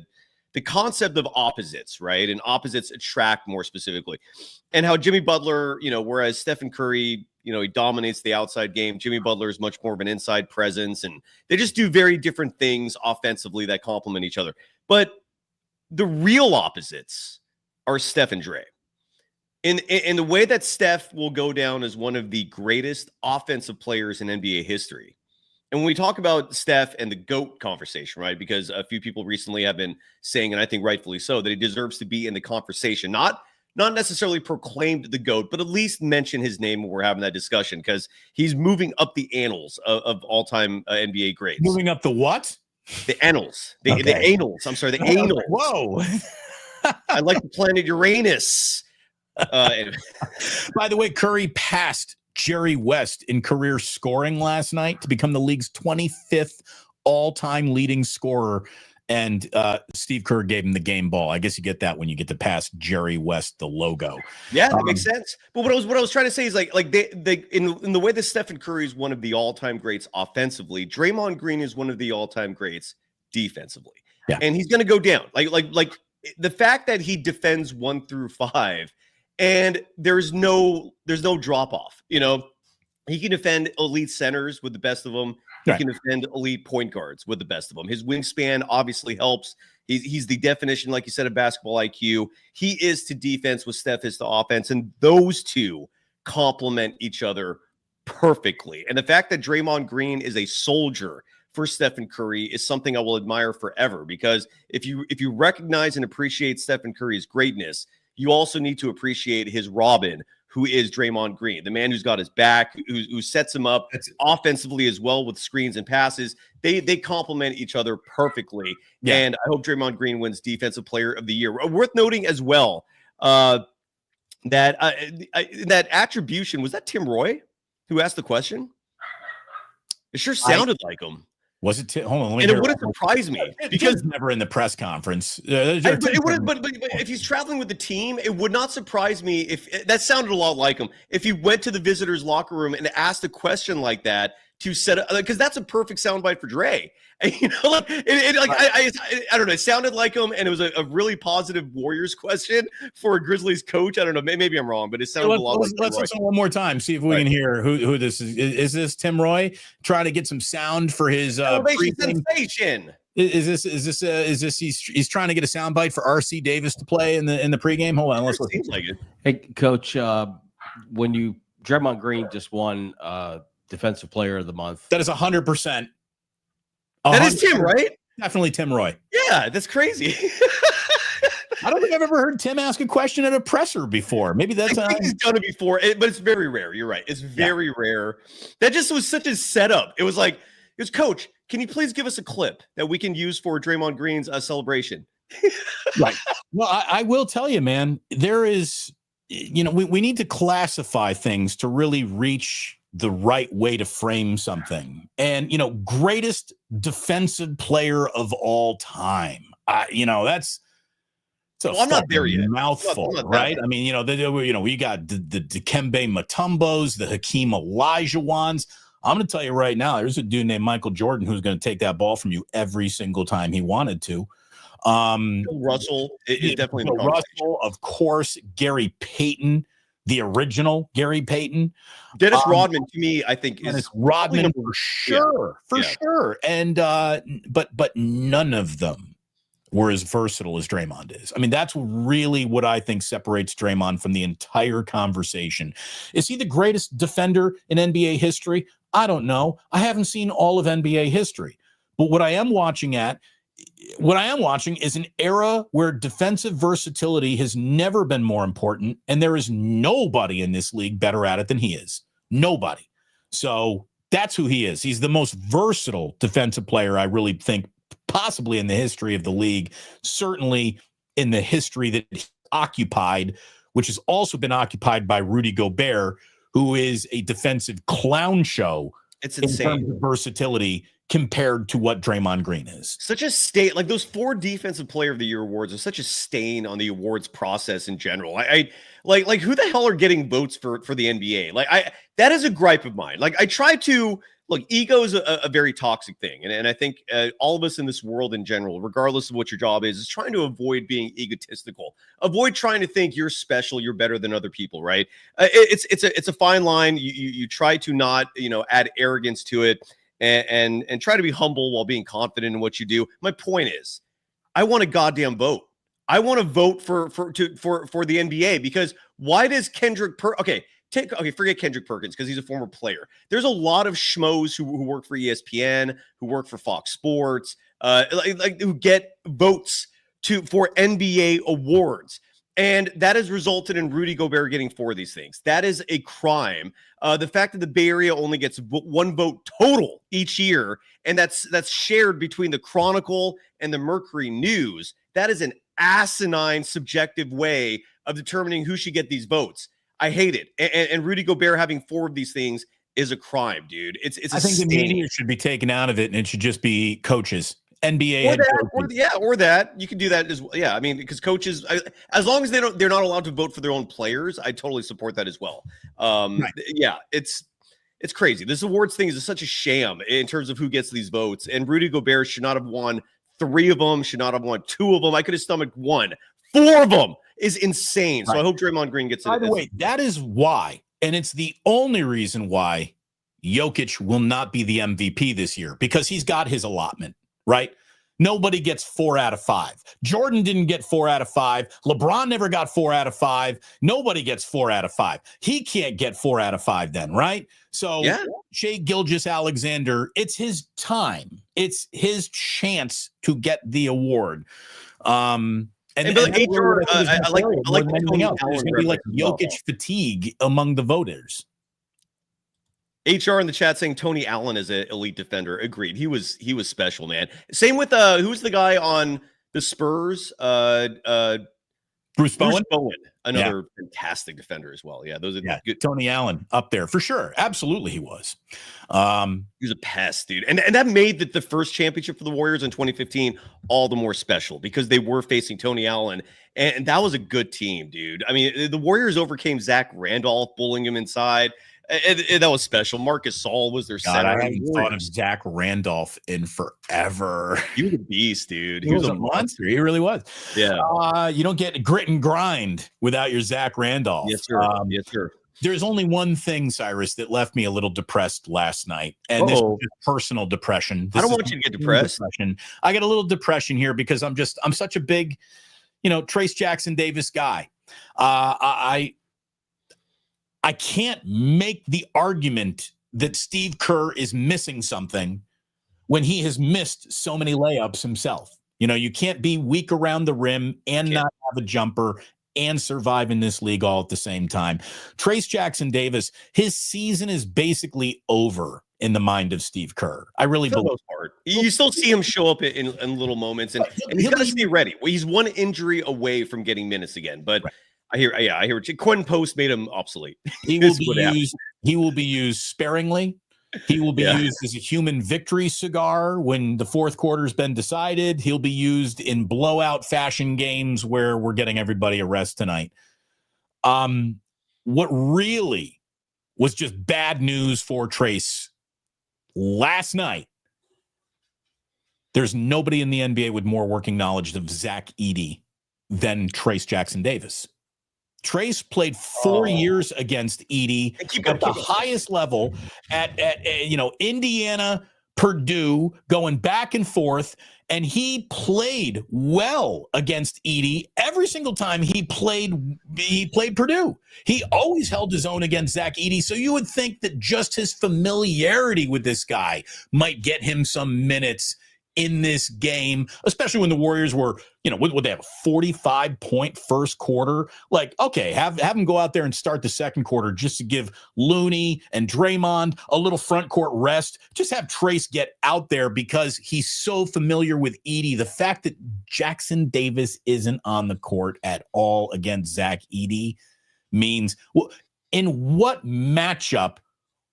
concept of opposites, right? And opposites attract more specifically, and how Jimmy Butler, whereas Stephen Curry, he dominates the outside game. Jimmy Butler is much more of an inside presence, and they just do very different things offensively that complement each other. But the real opposites are Steph and Dre. In the way that Steph will go down as one of the greatest offensive players in NBA history. And when we talk about Steph and the GOAT conversation, right? Because a few people recently have been saying, and I think rightfully so, that he deserves to be in the conversation. Not necessarily proclaimed the GOAT, but at least mention his name when we're having that discussion, because he's moving up the annals of all-time NBA greats.
Moving up the what?
The annals. The annals. I'm sorry, the annals.
Whoa.
I like the planet Uranus. Anyway.
By the way, Curry passed Jerry West in career scoring last night to become the league's 25th all-time leading scorer, and Steve Kerr gave him the game ball. I guess you get that when you get to pass Jerry West the logo.
Yeah, that makes sense. But what I was trying to say is like they in the way that Stephen Curry is one of the all-time greats offensively, Draymond Green is one of the all-time greats defensively.
Yeah.
And he's going to go down. Like the fact that he defends 1 through 5 and there's no drop off. You know, he can defend elite centers with the best of them. He can defend elite point guards with the best of them. His wingspan obviously helps. He's the definition, like you said, of basketball IQ. He is to defense what Steph is to offense, and those two complement each other perfectly. And the fact that Draymond Green is a soldier for Stephen Curry is something I will admire forever, because if you recognize and appreciate Stephen Curry's greatness, you also need to appreciate his Robin, who is Draymond Green, the man who's got his back, who sets him up offensively as well with screens and passes. They complement each other perfectly. Yeah. And I hope Draymond Green wins Defensive Player of the Year. Worth noting as well that attribution, was that Tim Roy who asked the question? It sure sounded like him.
Was it? Hold on,
and it wouldn't surprise me
because never in the press conference.
But if he's traveling with the team, it would not surprise me if that sounded a lot like him. If he went to the visitors' locker room and asked a question like that to set up, because that's a perfect soundbite for Dre. And, you know, I don't know. It sounded like him, and it was a really positive Warriors question for a Grizzlies coach. I don't know. Maybe I'm wrong, but it sounded a lot like.
Let's listen one more time. See if we can hear who this is. Is this Tim Roy trying to get some sound for his
sensation?
Is this he's trying to get a soundbite for RC Davis to play in the pregame? Hold on, let's listen.
Like it.
Hey, Coach, when Draymond Green just won Defensive Player of the Month.
That is 100%.
That is Tim, right?
Definitely Tim Roy.
Yeah, that's crazy.
I don't think I've ever heard Tim ask a question at a presser before. Maybe that's
I think he's done it before, but it's very rare. You're right. It's very rare. That just was such a setup. It was like, Coach, can you please give us a clip that we can use for Draymond Green's celebration?
Right. Well, I will tell you, man, there is, you know, we need to classify things to really reach the right way to frame something. And, you know, greatest defensive player of all time. You know, that's
I'm not there yet.
Mouthful, right? I mean, we got the Dikembe Mutombos, the Hakeem Olajuwons. I'm going to tell you right now, there's a dude named Michael Jordan who's going to take that ball from you every single time he wanted to.
Russell is definitely
the Russell, of course. Gary Payton, the original Gary Payton.
Dennis Rodman, to me, I think
Dennis Rodman for sure. And but none of them were as versatile as Draymond is. I mean, that's really what I think separates Draymond from the entire conversation. Is he the greatest defender in NBA history? I don't know. I haven't seen all of NBA history. But what I am watching is an era where defensive versatility has never been more important, and there is nobody in this league better at it than he is. Nobody. So that's who he is. He's the most versatile defensive player, I really think, possibly in the history of the league, certainly in the history that he occupied, which has also been occupied by Rudy Gobert, who is a defensive clown show.
It's insane.
In terms of versatility compared to what Draymond Green is.
Such a stain, like those 4 Defensive Player of the Year awards are such a stain on the awards process in general. I like who the hell are getting votes for the NBA? That is a gripe of mine. Like I try to look, ego is a very toxic thing. And I think all of us in this world in general, regardless of what your job is trying to avoid being egotistical. Avoid trying to think you're special, you're better than other people, right? It's a fine line. You try to not, add arrogance to it and try to be humble while being confident in what you do. My point is, I want a goddamn vote. I want to vote for the NBA, because why does forget Kendrick Perkins because he's a former player. There's a lot of schmoes who work for ESPN, who work for Fox Sports, who get votes for NBA awards. And that has resulted in Rudy Gobert getting 4 of these things. That is a crime. The fact that the Bay Area only gets 1 vote total each year, and that's shared between the Chronicle and the Mercury News, that is an asinine, subjective way of determining who should get these votes. I hate it. And Rudy Gobert having 4 of these things is a crime, dude. It's
I think the
stain.
media should be taken out of it, and it should just be coaches, NBA
Or
head
that,
coaches.
or that you can do that as well. Yeah, I mean, because coaches, as long as they're not allowed to vote for their own players, I totally support that as well.
Right.
Yeah, it's crazy. This awards thing is such a sham in terms of who gets these votes. And Rudy Gobert should not have won 3 of them. Should not have won 2 of them. I could have stomached 1. 4 of them is insane. So I hope Draymond Green gets it.
By the way, that is why, and it's the only reason why Jokic will not be the MVP this year, because he's got his allotment, right? Nobody gets 4 out of 5. Jordan didn't get 4 out of 5. LeBron never got 4 out of 5. Nobody gets 4 out of 5. He can't get 4 out of 5 then, right? So Shai Gilgeous-Alexander, it's his time. It's his chance to get the award. And
HR, I like
anything else. There's going to be like Jokic fatigue among the voters.
HR in the chat saying Tony Allen is an elite defender. Agreed. He was special, man. Same with who's the guy on the Spurs?
Bruce Bowen,
another fantastic defender as well. Yeah, those are good.
Tony Allen up there for sure. Absolutely, he was.
He was a pest, dude, and that made the first championship for the Warriors in 2015 all the more special because they were facing Tony Allen, and that was a good team, dude. I mean, the Warriors overcame Zach Randolph, bullying him inside. And that was special. Marcus Saul was their center.
I haven't thought of Zach Randolph in forever.
He was a beast, dude.
He was a monster. He really was.
Yeah.
You don't get grit and grind without your Zach Randolph.
Yes, sir. Yes, sir.
There's only one thing, Cyrus, that left me a little depressed last night, and this is personal depression.
I don't want you to get depressed.
Depression. I got a little depression here because I'm such a big, Trace Jackson Davis guy. I can't make the argument that Steve Kerr is missing something when he has missed so many layups himself. You can't be weak around the rim and not have a jumper and survive in this league all at the same time. Trace Jackson Davis, his season is basically over in the mind of Steve Kerr. I really believe
part. You still see him show up in little moments, and he's got to stay ready. Well, he's one injury away from getting minutes again, but. Right. I hear. Quinn Post made him obsolete.
He will be used sparingly. He will be used as a human victory cigar when the fourth quarter's been decided. He'll be used in blowout fashion games where we're getting everybody a rest tonight. What really was just bad news for Trace last night. There's nobody in the NBA with more working knowledge of Zach Edey than Trace Jackson Davis. Trace played 4 years against Edey at the highest level at Indiana, Purdue, going back and forth, and he played well against Edey every single time he played Purdue. He always held his own against Zach Edey, so you would think that just his familiarity with this guy might get him some minutes in this game, especially when the Warriors were, would they have a 45-point first quarter? Like, okay, have him go out there and start the second quarter just to give Looney and Draymond a little front court rest. Just have Trace get out there because he's so familiar with Edey. The fact that Jackson Davis isn't on the court at all against Zach Edey means, well, in what matchup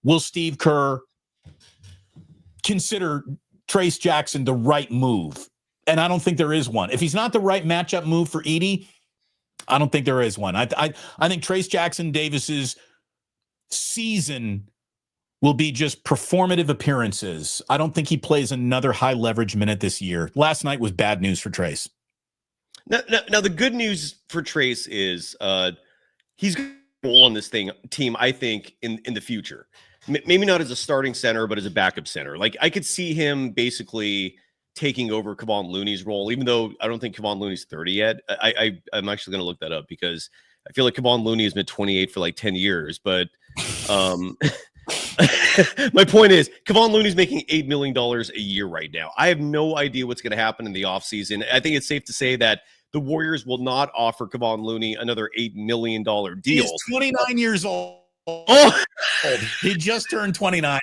will Steve Kerr consider Trace Jackson the right move? And I don't think there is one. If he's not the right matchup move for Edey, I don't think there is one. I think Trace Jackson Davis's season will be just performative appearances. I don't think he plays another high leverage minute this year. Last night was bad news for Trace.
Now the good news for Trace is he's going to roll on this team, I think, in the future. Maybe not as a starting center, but as a backup center. Like, I could see him basically taking over Kevon Looney's role, even though I don't think Kevon Looney's 30 yet. I'm actually going to look that up because I feel like Kevon Looney has been 28 for like 10 years. But my point is, Kevon Looney's making $8 million a year right now. I have no idea what's going to happen in the offseason. I think it's safe to say that the Warriors will not offer Kevon Looney another $8 million deal.
He's 29 years old.
Oh,
he just turned 29.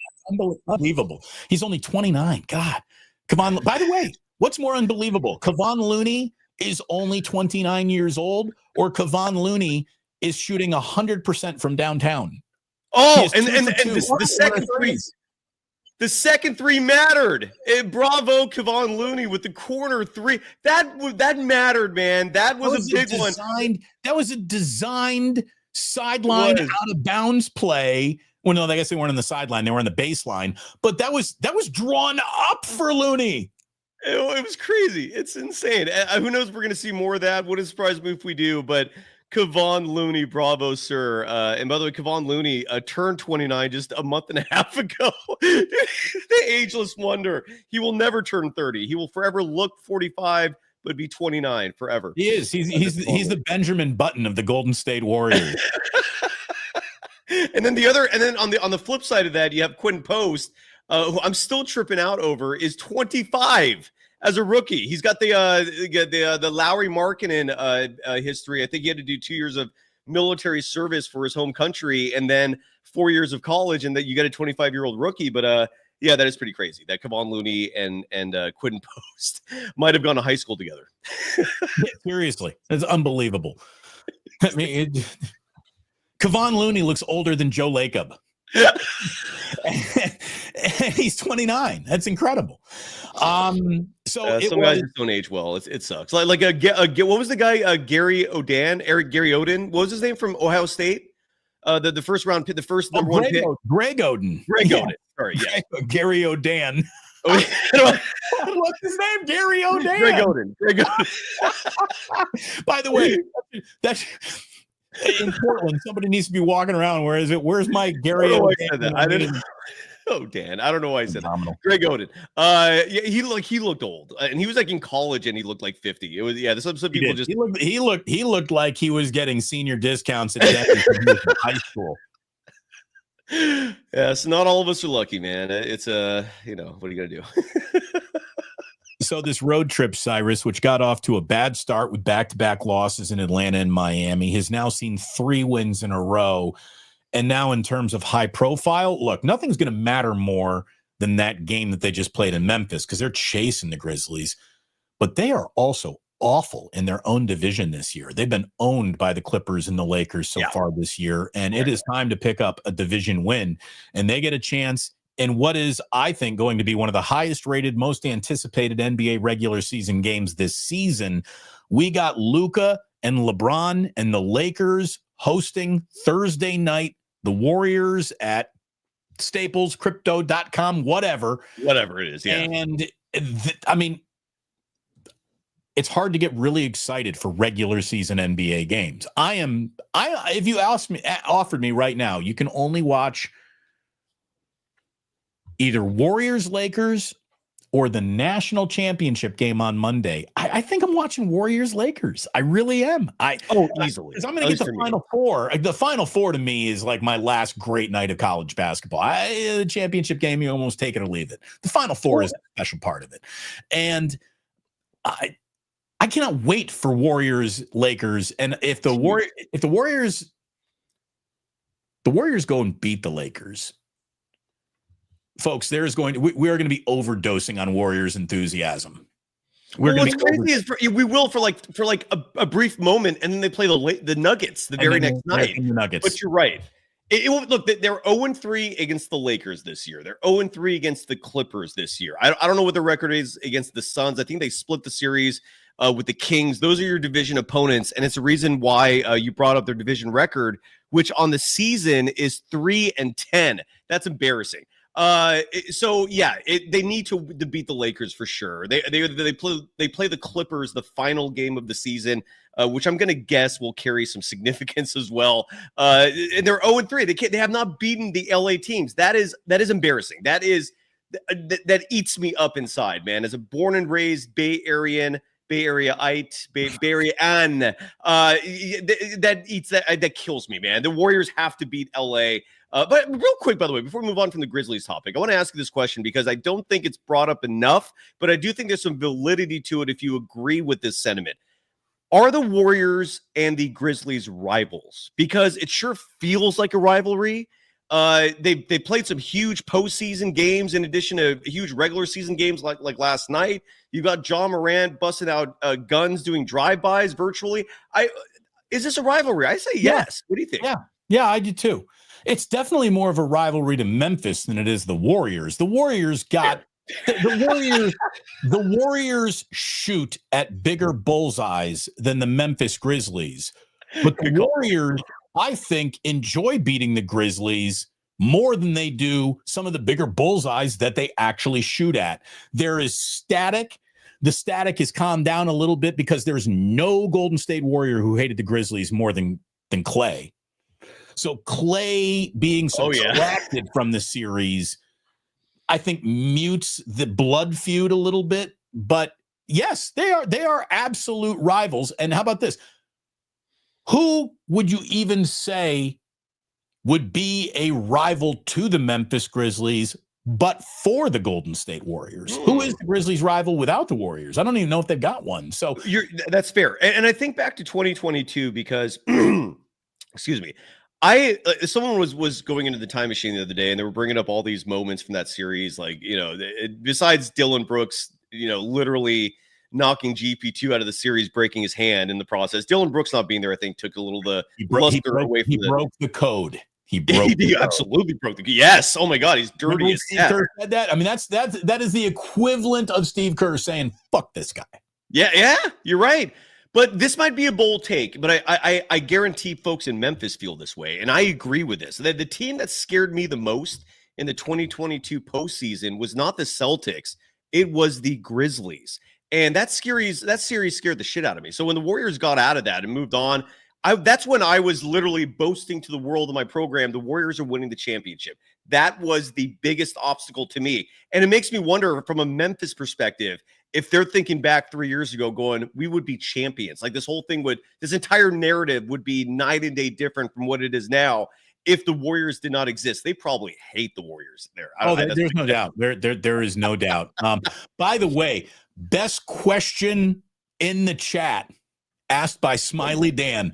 Unbelievable. He's only 29. God. Kevon, by the way, what's more unbelievable? Kevon Looney is only 29 years old, or Kevon Looney is shooting 100% from downtown.
Oh, and the second three mattered. Bravo, Kevon Looney with the corner three. That mattered, man. That was a big one.
That was a designed sideline out of bounds play. Well, no, I guess they weren't on the sideline; they were on the baseline. But that was drawn up for Looney.
It was crazy. It's insane. Who knows if we're going to see more of that? Wouldn't surprise me if we do. But Kevon Looney, bravo, sir. And by the way, Kevon Looney turned 29 just a month and a half ago. The ageless wonder. He will never turn 30. He will forever look 45, but be 29 forever.
He is. He's the Benjamin Button of the Golden State Warriors.
And then on the flip side of that, you have Quentin Post, who I'm still tripping out over, is 25 as a rookie. He's got the Lowry Markkanen history. I think he had to do 2 years of military service for his home country and then 4 years of college, and that you got a 25-year-old rookie. But yeah, that is pretty crazy. That Kevon Looney and Quentin Post might have gone to high school together.
Yeah, seriously, it's unbelievable. I mean, Kevon Looney looks older than Joe Lacob. And he's 29. That's incredible. So
some guys just don't age well. It sucks. Like what was the guy? Gary Oden. What was his name from Ohio State? The first round pick, the first number one pick.
Greg Oden.
Sorry, yeah.
Gary Oden. What's his name? Gary Oden.
Greg Oden.
By the way, that's in Portland. Somebody needs to be walking around. Where's my Gary Oden?
I didn't. Oh, Dan, I don't know why I said that. Greg Oden. Yeah, he looked old, and he was like in college, and he looked like 50. It was some people just
he looked like he was getting senior discounts at high school.
Yeah, so not all of us are lucky, man. It's what are you gonna do?
So this road trip, Cyrus, which got off to a bad start with back-to-back losses in Atlanta and Miami, has now seen 3 wins in a row. And now in terms of high profile, look, nothing's going to matter more than that game that they just played in Memphis because they're chasing the Grizzlies. But they are also awful in their own division this year. They've been owned by the Clippers and the Lakers so far this year. And it is time to pick up a division win. And they get a chance in what is, I think, going to be one of the highest rated, most anticipated NBA regular season games this season. We got Luka and LeBron and the Lakers hosting Thursday night the Warriors at Staples, Crypto.com, whatever
it is. Yeah.
And I mean, it's hard to get really excited for regular season NBA games. If you offered me right now, you can only watch either Warriors, Lakers, or the national championship game on Monday. I think I'm watching Warriors, Lakers. I really am.
Easily.
Because I'm going to get the Final Four. The Final Four to me is like my last great night of college basketball. The championship game, you almost take it or leave it. The Final Four is a special part of it. And I cannot wait for Warriors, Lakers. And if the Warriors go and beat the Lakers, folks, we are going to be overdosing on Warriors enthusiasm.
What's crazy is we will for a brief moment, and then they play the Nuggets the very next night.
The Nuggets.
But you're right. Look, they're 0-3 against the Lakers this year. They're 0-3 against the Clippers this year. I don't know what the record is against the Suns. I think they split the series with the Kings. Those are your division opponents, and it's a reason why you brought up their division record, which on the season is 3-10. That's embarrassing. So yeah, they need to beat the Lakers for sure. They play the Clippers the final game of the season, which I'm going to guess will carry some significance as well. And they're 0-3. They have not beaten the LA teams. That is embarrassing. That eats me up inside, man. As a born and raised Bay Areaite, that kills me, man. The Warriors have to beat LA. But real quick, by the way, before we move on from the Grizzlies topic, I want to ask you this question because I don't think it's brought up enough, but I do think there's some validity to it if you agree with this sentiment. Are the Warriors and the Grizzlies rivals? Because it sure feels like a rivalry. They played some huge postseason games in addition to huge regular season games like last night. You got Ja Morant busting out guns, doing drive-bys virtually. Is this a rivalry? I say yes. What do you think?
Yeah, I do too. It's definitely more of a rivalry to Memphis than it is the Warriors. The Warriors got the Warriors shoot at bigger bullseyes than the Memphis Grizzlies. But the Warriors, I think, enjoy beating the Grizzlies more than they do some of the bigger bullseyes that they actually shoot at. There is static. The static has calmed down a little bit because there's no Golden State Warrior who hated the Grizzlies more than Clay. So Clay being subtracted from the series, I think, mutes the blood feud a little bit. But yes, they are absolute rivals. And how about this? Who would you even say would be a rival to the Memphis Grizzlies but for the Golden State Warriors? Who is the Grizzlies' rival without the Warriors? I don't even know if they've got one. So
that's fair. And I think back to 2022 because, excuse me, someone was going into the time machine the other day and they were bringing up all these moments from that series. Like, besides Dillon Brooks, literally knocking GP2 out of the series, breaking his hand in the process. Dillon Brooks not being there, I think, took a little luster away from
broke the code. He
absolutely broke the code. Yes. Oh my God, he's dirty as
Steve Kerr said that. I mean, that is the equivalent of Steve Kerr saying, "Fuck this guy."
Yeah, you're right. But this might be a bold take, but I guarantee folks in Memphis feel this way, and I agree with this. The team that scared me the most in the 2022 postseason was not the Celtics; it was the Grizzlies, and that series scared the shit out of me. So when the Warriors got out of that and moved on, that's when I was literally boasting to the world of my program, the Warriors are winning the championship. That was the biggest obstacle to me, and it makes me wonder from a Memphis perspective, if they're thinking back 3 years ago going, we would be champions. Like this entire narrative would be night and day different from what it is now if the Warriors did not exist. They probably hate the Warriors there.
There's no doubt. There is no doubt. By the way, best question in the chat asked by Smiley Dan.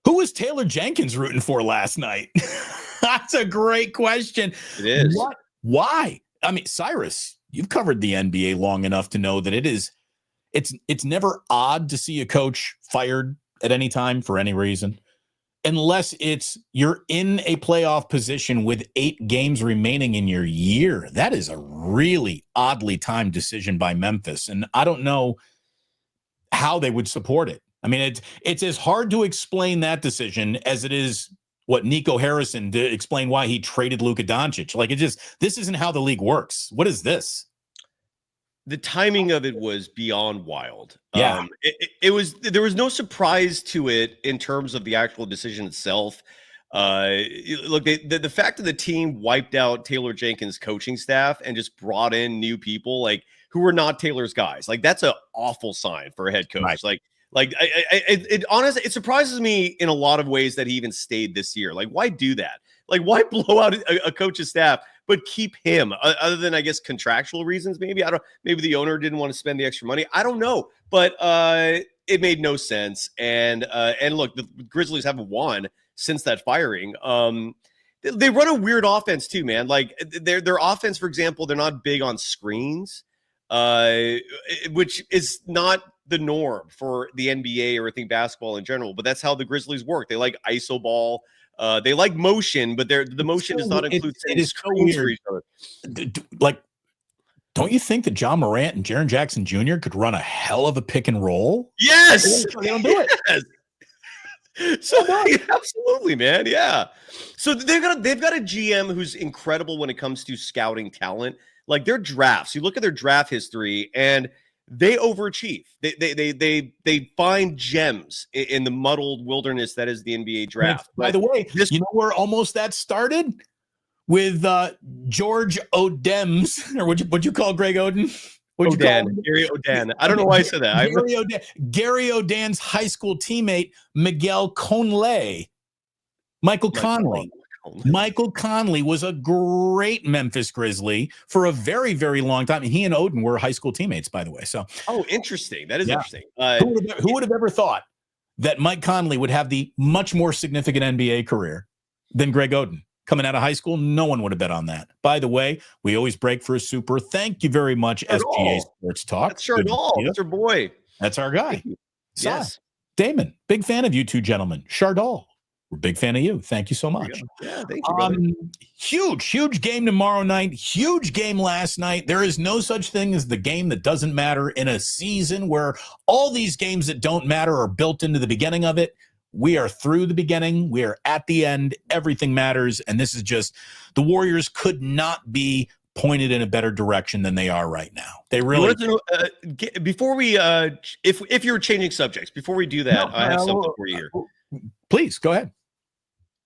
Who was Taylor Jenkins rooting for last night? That's a great question.
It is.
What? Why? I mean, Cyrus, you've covered the NBA long enough to know that it's never odd to see a coach fired at any time for any reason, unless you're in a playoff position with 8 games remaining in your year. That is a really oddly timed decision by Memphis, and I don't know how they would support it. I mean, it's as hard to explain that decision as it is what Nico Harrison to explain why he traded Luka Doncic. Like this isn't how the league works. What is this?
The timing of it was beyond wild.
Yeah.
There was no surprise to it in terms of the actual decision itself. Look, the fact that the team wiped out Taylor Jenkins' coaching staff and just brought in new people like who were not Taylor's guys, like that's an awful sign for a head coach.
Right.
It honestly, it surprises me in a lot of ways that he even stayed this year. Like, why do that? Like, why blow out a coach's staff, but keep him? Other than, I guess, contractual reasons, maybe. Maybe the owner didn't want to spend the extra money. I don't know, but it made no sense. And look, the Grizzlies haven't won since that firing. They run a weird offense too, man. Like their offense, for example, they're not big on screens, which is not the norm for the NBA or I think basketball in general, but that's how the Grizzlies work. They like ISO ball. They like motion, but the motion does not include screens for each other.
Like, don't you think that John Morant and Jaren Jackson Jr. could run a hell of a pick and roll?
Yes.
They don't do it.
Yes. So absolutely, man. Yeah. So they've got a GM who's incredible when it comes to scouting talent. Like their drafts, you look at their draft history and they overachieve. They find gems in the muddled wilderness that is the NBA draft.
By the way, you know where almost that started? With George Odems, or what'd you call Greg Oden?
Gary Oden. I don't know why I said that.
Gary Oden's high school teammate, Miguel Conley. Michael Conley. Michael Conley was a great Memphis Grizzly for a very, very long time. He and Oden were high school teammates, by the way. So,
interesting. That is interesting.
Who would have ever thought that Mike Conley would have the much more significant NBA career than Greg Oden? Coming out of high school, no one would have bet on that. By the way, we always break for a super. Thank you very much, SGA Sports Talk.
That's Chardall. That's our boy.
That's our guy.
Yes.
Damon, big fan of you two gentlemen. Chardall. We're a big fan of you. Thank you so much.
Yeah, thank you, brother.
Huge game tomorrow night. Huge game last night. There is no such thing as the game that doesn't matter in a season where all these games that don't matter are built into the beginning of it. We are through the beginning. We are at the end. Everything matters. And this is just, the Warriors could not be pointed in a better direction than they are right now. They really.
Before we, if you're changing subjects, before we do that, I have something for you here.
Please go ahead.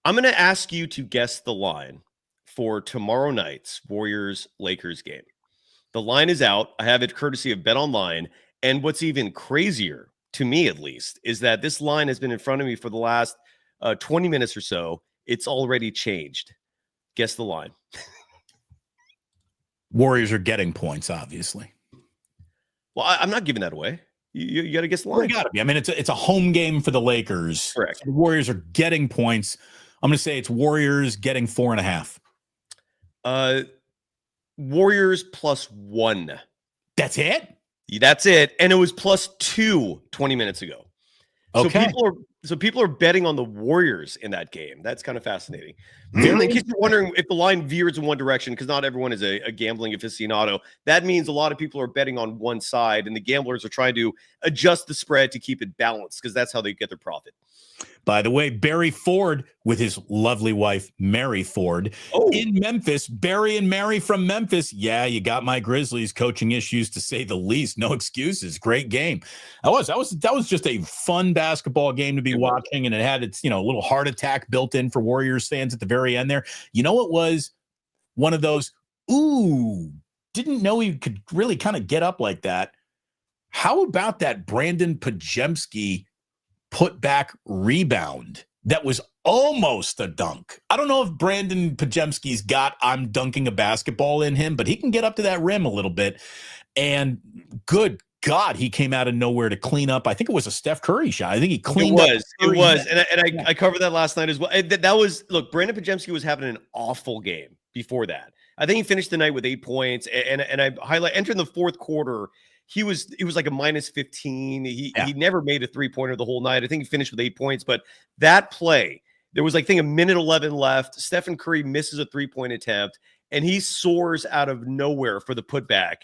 I'm going to ask you to guess the line for tomorrow night's Warriors-Lakers game. The line is out. I have it courtesy of BetOnline. And what's even crazier, to me at least, is that this line has been in front of me for the last 20 minutes or so. It's already changed. Guess the line.
Warriors are getting points, obviously.
Well, I'm not giving that away. You got to guess the line.
Well, got to be. I mean, it's a home game for the Lakers.
Correct.
So the Warriors are getting points. I'm going to say it's Warriors getting 4.5.
Warriors +1.
That's it?
That's it. And it was +2 20 minutes ago.
Okay.
So people are betting on the Warriors in that game. That's kind of fascinating. In case you're wondering if the line veers in one direction, because not everyone is a gambling aficionado, that means a lot of people are betting on one side, and the gamblers are trying to adjust the spread to keep it balanced, because that's how they get their profit.
By the way, Barry Ford with his lovely wife, Mary Ford, in Memphis. Barry and Mary from Memphis. Yeah, you got my Grizzlies. Coaching issues, to say the least. No excuses. Great game. That was just a fun basketball game to be watching, and it had its little heart attack built in for Warriors fans at the very end there. You know, it was one of those, didn't know he could really kind of get up like that. How about that Brandon Pajemski put back rebound that was almost a dunk? I don't know if Brandon Pajemski's got I'm dunking a basketball in him, but he can get up to that rim a little bit. And good God, he came out of nowhere to clean up. I think it was a Steph Curry shot. I think he cleaned up.
It was. And I covered that last night as well. That was, look, Brandon Pajemski was having an awful game before that. I think he finished the night with 8 points. And I highlight, entering the fourth quarter, he was like a -15. He never made a 3-pointer the whole night. I think he finished with 8 points. But that play, there was like, I think, a minute 11 left. Stephen Curry misses a 3-point attempt, and he soars out of nowhere for the putback.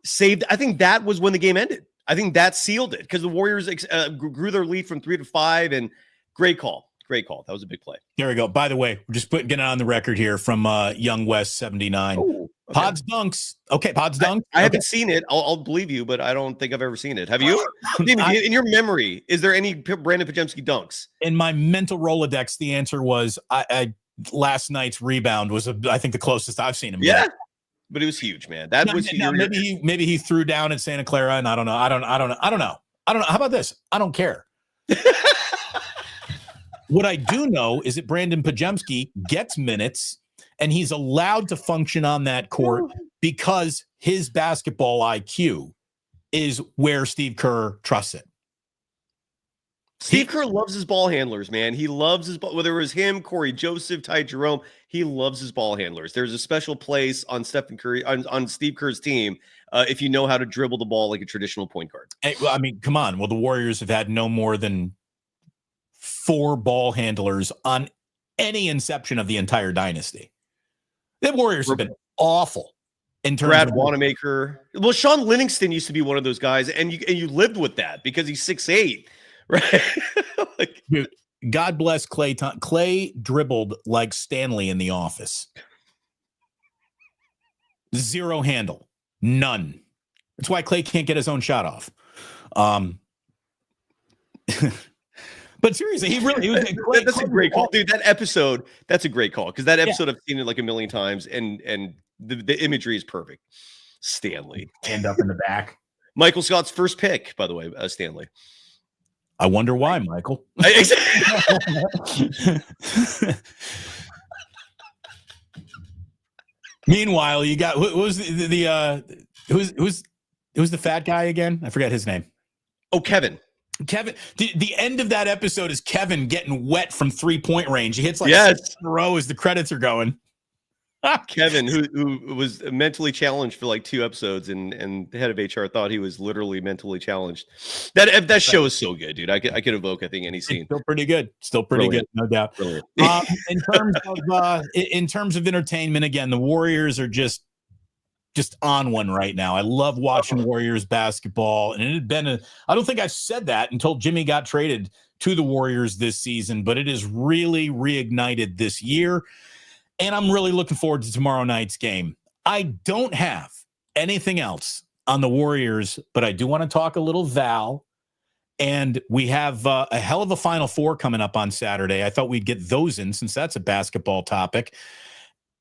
Saved. I think that was when the game ended. I think that sealed it, because the Warriors grew their lead from 3 to 5. And great call. Great call. That was a big play. There
we go. By the way, we're just getting it on the record here from Young West 79.
Okay.
Pods dunks. Okay, Pods dunks.
I haven't seen it. I'll believe you, but I don't think I've ever seen it. Have you? In your memory, is there any Brandon Pajemski dunks?
In my mental Rolodex, the answer was I last night's rebound was I think the closest I've seen him.
Yeah. Get. But it was huge, man. That was huge.
Maybe he threw down at Santa Clara, and I don't know. I don't know. How about this? I don't care. What I do know is that Brandon Pajemski gets minutes, and he's allowed to function on that court because his basketball IQ is where Steve Kerr trusts it.
Steve Kerr loves his ball handlers, man. He loves his ball. Whether it was him, Corey Joseph, Ty Jerome, he loves his ball handlers. There's a special place on Stephen Curry on Steve Kerr's team if you know how to dribble the ball like a traditional point guard.
I mean, come on. Well, the Warriors have had no more than 4 ball handlers on any inception of the entire dynasty. The Warriors have been awful in terms
Brad
of
Wanamaker. Well, Sean Livingston used to be one of those guys, and you lived with that because he's 6'8", right?
Dude, God bless Clay. Clay dribbled like Stanley in The Office. 0 handle, none. That's why Clay can't get his own shot off. But seriously, he was
that's a great call, dude. That episode, that's a great call, because that episode I've seen it like a million times, and the imagery is perfect. Stanley,
hand up in the back.
Michael Scott's first pick, by the way, Stanley.
I wonder why, Michael. Meanwhile, you got who's the fat guy again? I forget his name.
Oh, Kevin.
The end of that episode is Kevin getting wet from 3-point range. He hits like 6 in a row as the credits are going.
Kevin, who was mentally challenged for like 2 episodes, and the head of HR thought he was literally mentally challenged. That show is so good, dude. I could evoke, I think, any scene.
It's still pretty good. Still pretty
Brilliant.
good, no doubt.
Brilliant.
In terms of entertainment, again, the Warriors are just on one right now. I love watching Warriors basketball, and it had been I don't think I've said that until Jimmy got traded to the Warriors this season, but it is really reignited this year. And I'm really looking forward to tomorrow night's game. I don't have anything else on the Warriors, but I do want to talk a little Val. And we have a hell of a Final Four coming up on Saturday. I thought we'd get those in since that's a basketball topic.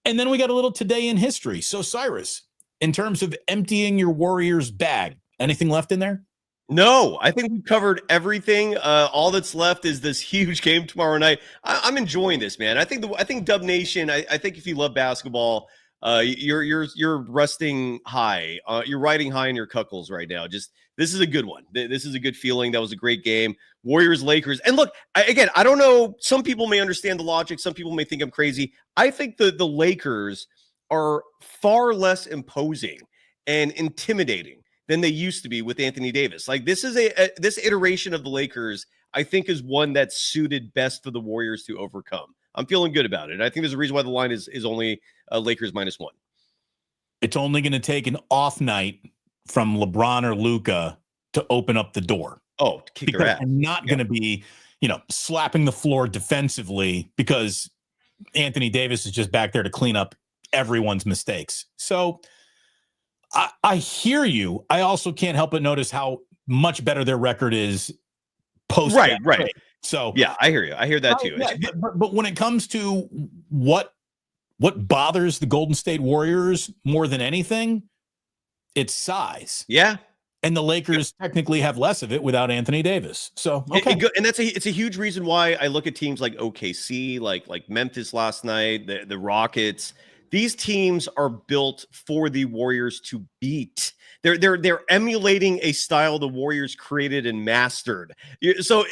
And then we got a little today in history. So, Cyrus, in terms of emptying your Warriors bag, anything left in there?
No, I think we've covered everything. All that's left is this huge game tomorrow night. I'm enjoying this, man. I think Dub Nation. I think if you love basketball, you're resting high. You're riding high in your cuckles right now. Just this is a good one. This is a good feeling. That was a great game. Warriors, Lakers, and look again. I don't know. Some people may understand the logic. Some people may think I'm crazy. I think the Lakers are far less imposing and intimidating than they used to be with Anthony Davis. Like this is this iteration of the Lakers, I think, is one that's suited best for the Warriors to overcome. I'm feeling good about it. I think there's a reason why the line is only Lakers -1.
It's only going to take an off night from LeBron or Luka to open up the door.
Oh, to kick their ass.
I'm not going to be, slapping the floor defensively because Anthony Davis is just back there to clean up everyone's mistakes. So I hear you. I also can't help but notice how much better their record is post.
Right.
Trade. So
yeah, I hear you. I hear that too.
Yeah, but when it comes to what bothers the Golden State Warriors more than anything, it's size.
Yeah.
And the Lakers technically have less of it without Anthony Davis. So okay.
And it's a huge reason why I look at teams like OKC, like Memphis last night, the Rockets. These teams are built for the Warriors to beat. They're emulating a style the Warriors created and mastered. So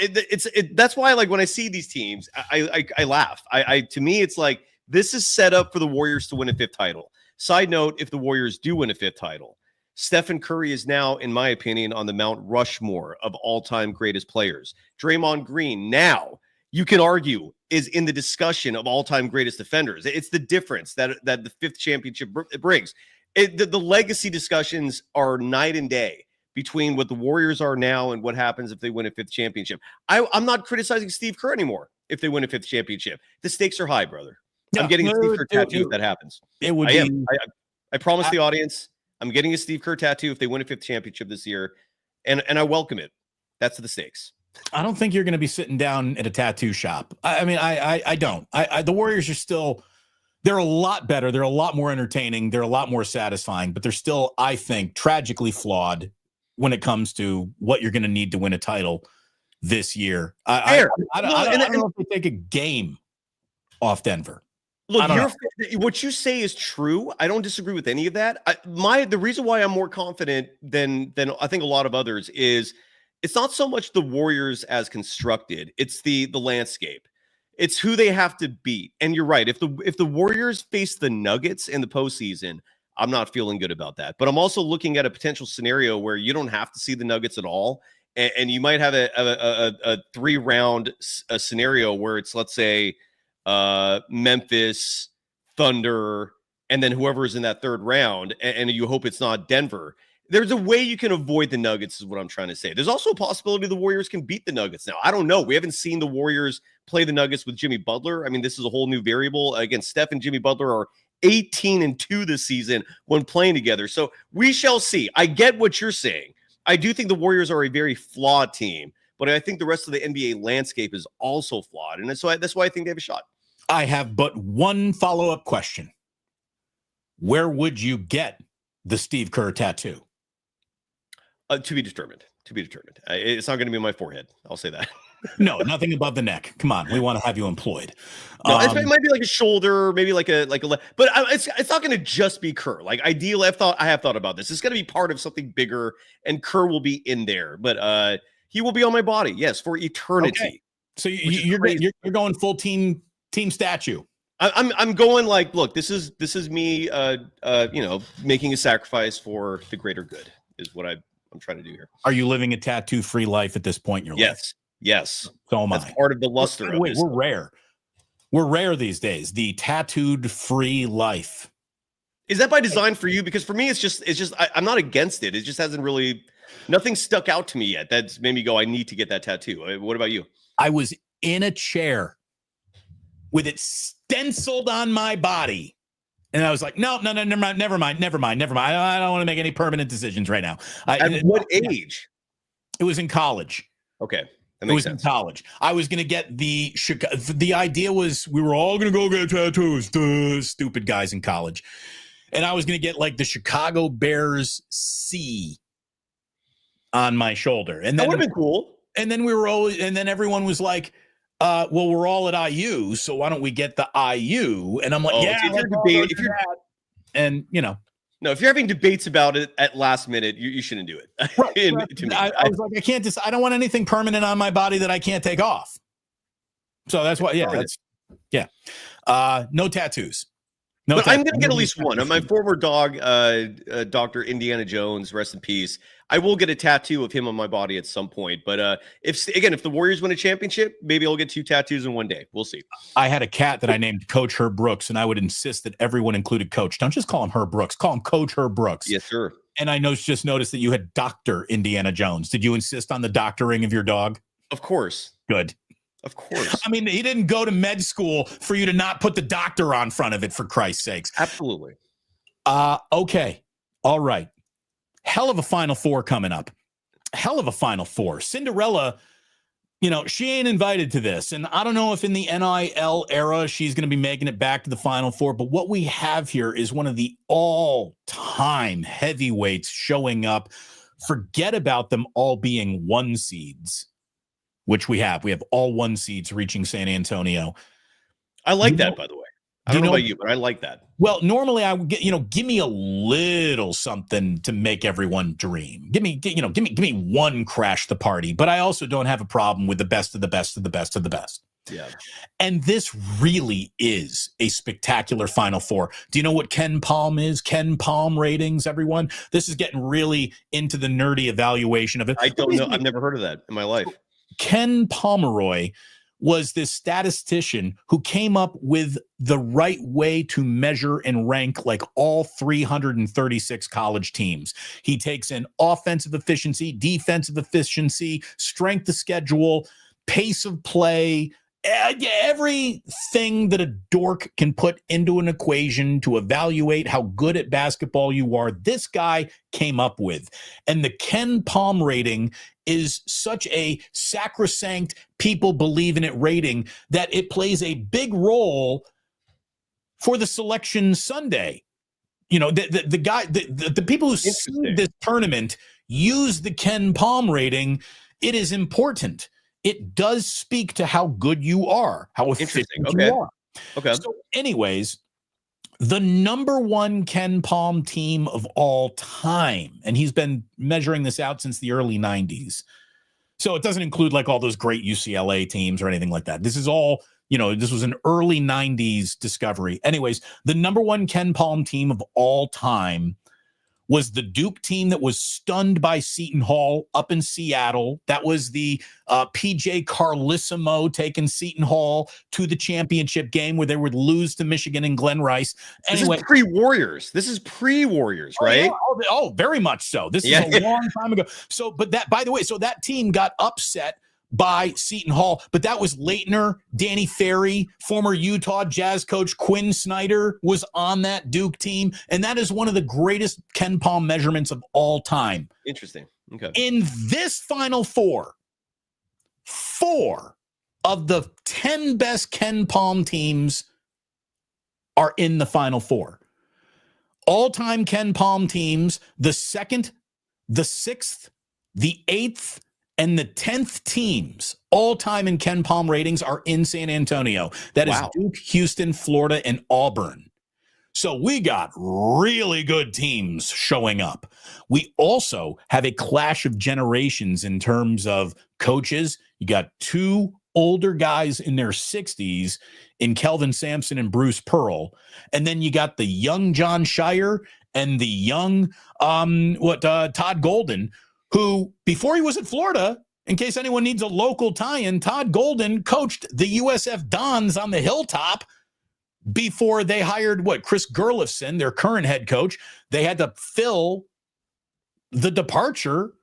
that's why, like, when I see these teams, I laugh. To me, it's like this is set up for the Warriors to win a 5th title. Side note: if the Warriors do win a 5th title, Stephen Curry is now, in my opinion, on the Mount Rushmore of all-time greatest players. Draymond Green now, you can argue, is in the discussion of all-time greatest defenders. It's the difference that the 5th championship brings. The legacy discussions are night and day between what the Warriors are now and what happens if they win a 5th championship. I'm not criticizing Steve Kerr anymore if they win a 5th championship. The stakes are high, brother. Yeah, I'm getting a Steve Kerr tattoo if that happens.
It would
I promise the audience I'm getting a Steve Kerr tattoo if they win a 5th championship this year, and I welcome it. That's the stakes.
I don't think you're going to be sitting down at a tattoo shop. I don't. The Warriors are still, they're a lot better. They're a lot more entertaining. They're a lot more satisfying, but they're still, I think, tragically flawed when it comes to what you're going to need to win a title this year. I don't know if they take a game off Denver.
Look, what you say is true. I don't disagree with any of that. The reason why I'm more confident than I think a lot of others is it's not so much the Warriors as constructed. It's the landscape. It's who they have to beat. And you're right. If the Warriors face the Nuggets in the postseason, I'm not feeling good about that. But I'm also looking at a potential scenario where you don't have to see the Nuggets at all, and you might have a 3-round scenario where it's, let's say, Memphis, Thunder, and then whoever is in that 3rd round, and you hope it's not Denver. There's a way you can avoid the Nuggets, is what I'm trying to say. There's also a possibility the Warriors can beat the Nuggets now. I don't know. We haven't seen the Warriors play the Nuggets with Jimmy Butler. I mean, this is a whole new variable. Again, Steph and Jimmy Butler are 18-2 this season when playing together. So we shall see. I get what you're saying. I do think the Warriors are a very flawed team, but I think the rest of the NBA landscape is also flawed. And that's why I think they have a shot.
I have but one follow-up question. Where would you get the Steve Kerr tattoo?
To be determined. It's not going to be on my forehead. I'll say that.
No, nothing above the neck. Come on, we want to have you employed.
No, it might be like a shoulder, maybe like a but it's not going to just be Kerr. Like, ideally, I have thought about this. It's going to be part of something bigger, and Kerr will be in there. But he will be on my body, yes, for eternity.
Okay. So you're going full team statue.
I'm going like, look, this is me, making a sacrifice for the greater good is what I'm trying to do here.
Are you living a tattoo-free life at this point in your life?
Yes.
So am
That's
I.
part of the luster of this.
We're rare. We're rare these days. The tattooed-free life.
Is that by design for you? Because for me, it's just I'm not against it. It just hasn't really, nothing stuck out to me yet. That's made me go, I need to get that tattoo. What about you? I
was in a chair with it stenciled on my body. And I was like, no, never mind. I don't want to make any permanent decisions right now.
At what age?
It was in college.
Okay.
It was in college. I was going to get the idea was we were all going to go get tattoos. Duh, stupid guys in college. And I was going to get like the Chicago Bears C on my shoulder. And
that would have been cool.
And then then everyone was like, well, we're all at IU, so why don't we get the IU? And I'm like, and
no, if you're having debates about it at last minute, you shouldn't do it.
Right, to me, I was like, I can't I don't want anything permanent on my body that I can't take off. So that's why, no tattoos. No,
but I'm going to get at least one. My former dog, Dr. Indiana Jones, rest in peace. I will get a tattoo of him on my body at some point. But if the Warriors win a championship, maybe I'll get 2 tattoos in one day. We'll see.
I had a cat that I named Coach Herb Brooks, and I would insist that everyone included Coach. Don't just call him Herb Brooks. Call him Coach Herb Brooks.
Yes, sir.
And I just noticed that you had Dr. Indiana Jones. Did you insist on the doctoring of your dog?
Of course.
Good.
Of course.
I mean, he didn't go to med school for you to not put the doctor on front of it, for Christ's sakes.
Absolutely.
Okay. All right. Hell of a Final Four coming up. Hell of a Final Four. Cinderella, she ain't invited to this. And I don't know if in the NIL era she's going to be making it back to the Final Four. But what we have here is one of the all-time heavyweights showing up. Forget about them all being 1 seeds. Which we have all 1 seeds reaching San Antonio.
I like that, by the way. I don't know about you, but I like that.
Well, normally I would get, give me a little something to make everyone dream. Give me one crash the party. But I also don't have a problem with the best of the best of the best of the best.
Yeah.
And this really is a spectacular Final Four. Do you know what Ken Palm is? Ken Palm ratings, everyone. This is getting really into the nerdy evaluation of it.
I don't know. I've never heard of that in my life.
Ken Pomeroy was this statistician who came up with the right way to measure and rank like all 336 college teams. He takes in offensive efficiency, defensive efficiency, strength of schedule, pace of play, everything that a dork can put into an equation to evaluate how good at basketball you are. This guy came up with. And the Ken Palm rating is such a sacrosanct, people believe in it rating that it plays a big role for the selection Sunday. The people who see this tournament use the Ken Palm rating. It is important. It does speak to how good you are, how efficient you are.
Okay.
So anyways, the number 1 Ken Palm team of all time, and he's been measuring this out since the early 90s. So it doesn't include like all those great UCLA teams or anything like that. This is all, this was an early 90s discovery. Anyways, the number 1 Ken Palm team of all time was the Duke team that was stunned by Seton Hall up in Seattle. That was the PJ Carlissimo taking Seton Hall to the championship game where they would lose to Michigan and Glenn Rice. Anyway,
this is pre-Warriors. This is pre-Warriors, right?
Oh, very much so. This is a long time ago. So, but that, by the way, so that team got upset by Seton Hall, but that was Leitner, Danny Ferry, former Utah Jazz coach Quinn Snyder was on that Duke team, and that is one of the greatest Ken Palm measurements of all time.
Interesting. Okay.
In this Final Four, 4 of the 10 best Ken Palm teams are in the Final Four. All-time Ken Palm teams, the 2nd, the 6th, the 8th, and the 10th teams all time in Ken Palm ratings are in San Antonio. That is Duke, Houston, Florida, and Auburn. So we got really good teams showing up. We also have a clash of generations in terms of coaches. You got 2 older guys in their 60s in Kelvin Sampson and Bruce Pearl. And then you got the young John Shire and the young Todd Golden, who before he was at Florida, in case anyone needs a local tie-in, Todd Golden coached the USF Dons on the Hilltop before they hired Chris Gerlifson, their current head coach. They had to fill the departure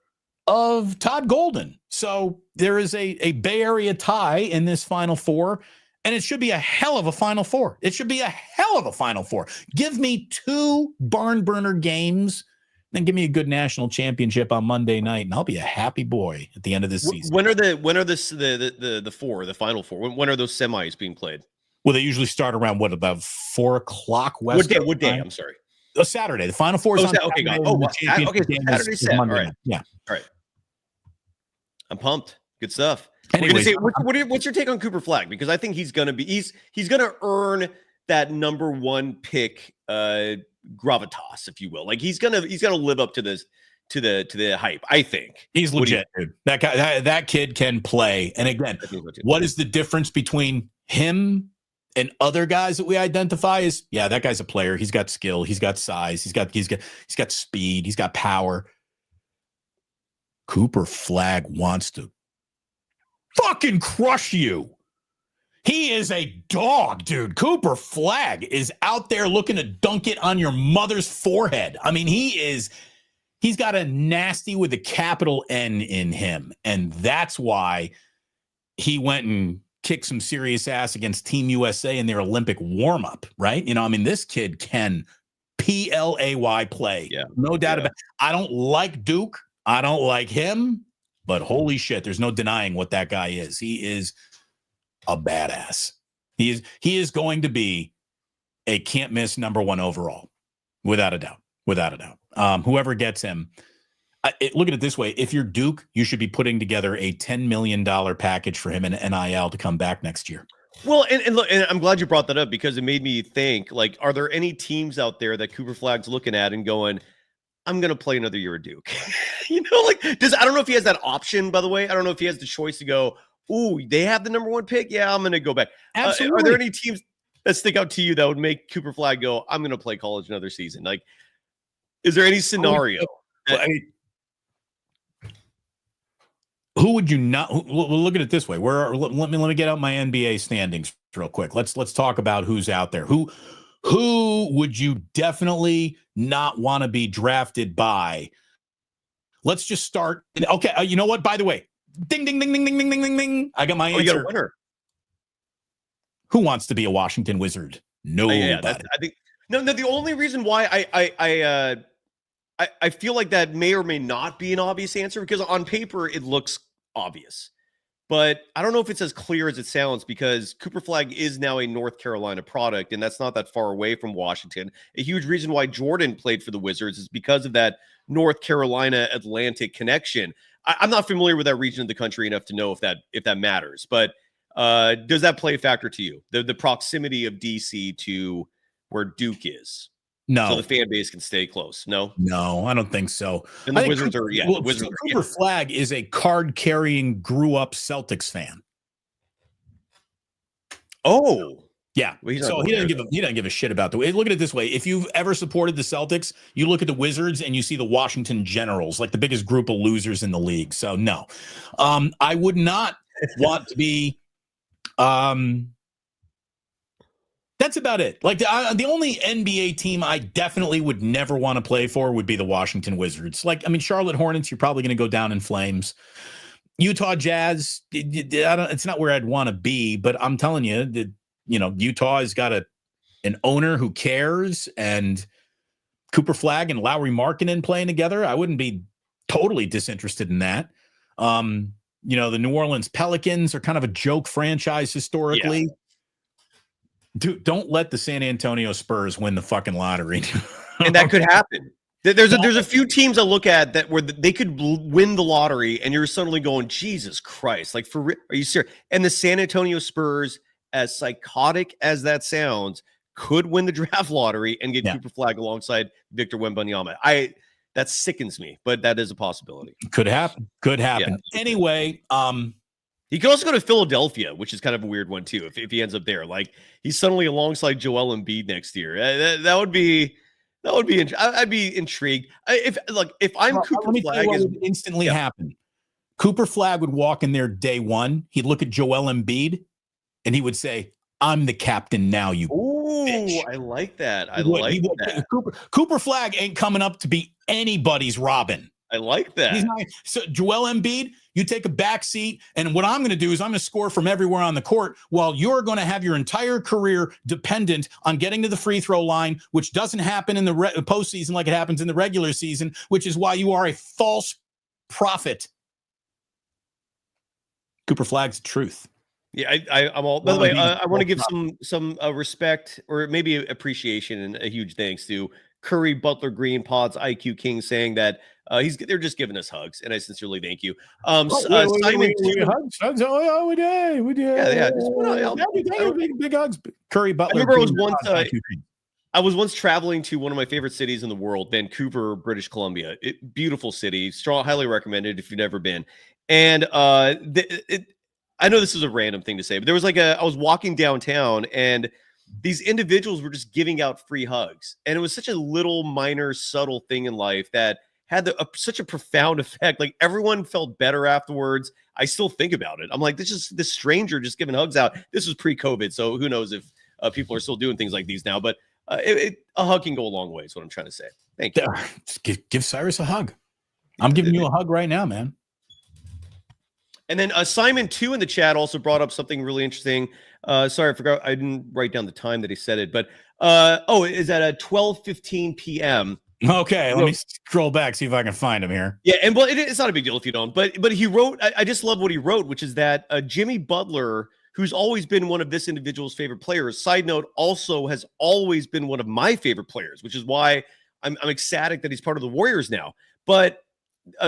of Todd Golden. So there is a Bay Area tie in this Final Four, and it should be a hell of a Final Four. It should be a hell of a Final Four. Give me 2 barn burner games, then give me a good national championship on Monday night, and I'll be a happy boy at the end of this season.
When are the Final Four? When are those semis being played?
Well, they usually start around about 4:00 West.
What day? I'm sorry.
A Saturday. The Final Four is on
okay,
Saturday.
Saturday set. All right.
Yeah.
All right. I'm pumped. Good stuff.
Anyways,
what's your take on Cooper Flagg? Because I think he's gonna earn that number 1 pick gravitas, if you will. Like he's gonna live up to this to the hype. I think
he's legit, dude. That guy, that kid can play. And again, what is the difference between him and other guys that we identify is, yeah, that guy's a player. He's got skill. He's got size. He's got speed. He's got power. Cooper Flagg wants to fucking crush you. He is a dog, dude. Cooper Flagg is out there looking to dunk it on your mother's forehead. I mean, he's got a nasty with a capital N in him. And that's why he went and kicked some serious ass against Team USA in their Olympic warm-up, right? You know, I mean, this kid can play. Yeah. No doubt about it. I don't like Duke. I don't like him, but holy shit, there's no denying what that guy is. He is a badass. He is going to be a can't miss number 1 overall, without a doubt. Whoever gets him, look at it this way: if you're Duke, you should be putting together a $10 million package for him in NIL to come back next year.
Well, and look, and I'm glad you brought that up because it made me think, like, are there any teams out there that Cooper Flagg's looking at and going, I'm going to play another year at Duke? I don't know if he has that option, by the way. I don't know if he has the choice to go, ooh, they have the number 1 pick. Yeah, I'm going to go back.
Absolutely.
Are there any teams that stick out to you that would make Cooper Flagg go, I'm going to play college another season? Like, is there any scenario?
Who would you not? We'll look at it this way. Let me get out my NBA standings real quick. Let's talk about who's out there. Who would you definitely not want to be drafted by? Let's just start. Okay, you know what? By the way, ding, ding, ding, ding, ding, ding, ding, ding, ding. I got my answer.
You got a winner.
Who wants to be a Washington Wizard? Nobody.
I think no. The only reason why I feel like that may or may not be an obvious answer, because on paper it looks obvious, but I don't know if it's as clear as it sounds, because Cooper Flagg is now a North Carolina product, and that's not that far away from Washington. A huge reason why Jordan played for the Wizards is because of that North Carolina Atlantic connection. I'm not familiar with that region of the country enough to know if that matters, but does that play a factor to you? The proximity of DC to where Duke is?
No.
So the fan base can stay close. No,
I don't think so.
And the Wizards are, yeah.
Cooper Flagg is a card-carrying, grew-up Celtics fan.
Oh,
yeah. Well, so he doesn't give a shit about the way. Look at it this way: if you've ever supported the Celtics, you look at the Wizards and you see the Washington Generals, like the biggest group of losers in the league. So no, I would not want to be. That's about it. Like the only NBA team I definitely would never want to play for would be the Washington Wizards. Like, I mean, Charlotte Hornets, you're probably going to go down in flames. Utah Jazz, it's not where I'd want to be, but I'm telling you that, Utah has got an owner who cares, and Cooper Flagg and Lauri Markkanen playing together, I wouldn't be totally disinterested in that. The New Orleans Pelicans are kind of a joke franchise historically. Yeah. Dude, don't let the San Antonio Spurs win the fucking lottery.
And that could happen. There's a few teams I look at that where they could win the lottery, and you're suddenly going, Jesus Christ, like, are you serious? And the San Antonio Spurs, as psychotic as that sounds, could win the draft lottery and get Cooper Flagg alongside Victor Wembanyama. That sickens me, but that is a possibility.
Could happen. Yeah. Anyway,
He could also go to Philadelphia, which is kind of a weird one too. If he ends up there, like he's suddenly alongside Joel Embiid next year, that would be I'd be intrigued. If I'm Cooper
let me
Flag,
tell you what would instantly happen. Cooper Flag would walk in there day one. He'd look at Joel Embiid, and he would say, "I'm the captain now, you."
Ooh, I like that. I like that.
Cooper Flag ain't coming up to be anybody's Robin.
I like that.
He's not, so Joel Embiid, you take a back seat, and what I'm going to do is I'm going to score from everywhere on the court while you're going to have your entire career dependent on getting to the free throw line, which doesn't happen in the postseason like it happens in the regular season, which is why you are a false prophet. Cooper Flag's the truth.
Yeah, I'm all. By the way, I want to give some respect or maybe appreciation and a huge thanks to Curry, Butler, Green, Pods, IQ King, saying that they're just giving us hugs, and I sincerely thank you. Simon,
hugs. Oh, we did.
Yeah.
Big hugs. Curry, Butler.
I remember I was once traveling to one of my favorite cities in the world, Vancouver, British Columbia. Beautiful city, strong, highly recommended if you've never been. And I know this is a random thing to say, but there was I was walking downtown and these individuals were just giving out free hugs. And it was such a little minor, subtle thing in life that had such a profound effect. Like everyone felt better afterwards. I still think about it. I'm like, this stranger just giving hugs out. This was pre-COVID. So who knows if people are still doing things like these now, but a hug can go a long way is what I'm trying to say. Thank you.
Just give Cyrus a hug. I'm giving you a hug right now, man.
And then Simon 2 in the chat also brought up something really interesting. Sorry, I forgot. I didn't write down the time that he said it, but is at 12:15 p.m.
Okay, let me scroll back, see if I can find him here.
Yeah, and it's not a big deal if you don't. But he wrote. I just love what he wrote, which is that Jimmy Butler, who's always been one of this individual's favorite players. Side note, also has always been one of my favorite players, which is why I'm ecstatic that he's part of the Warriors now. But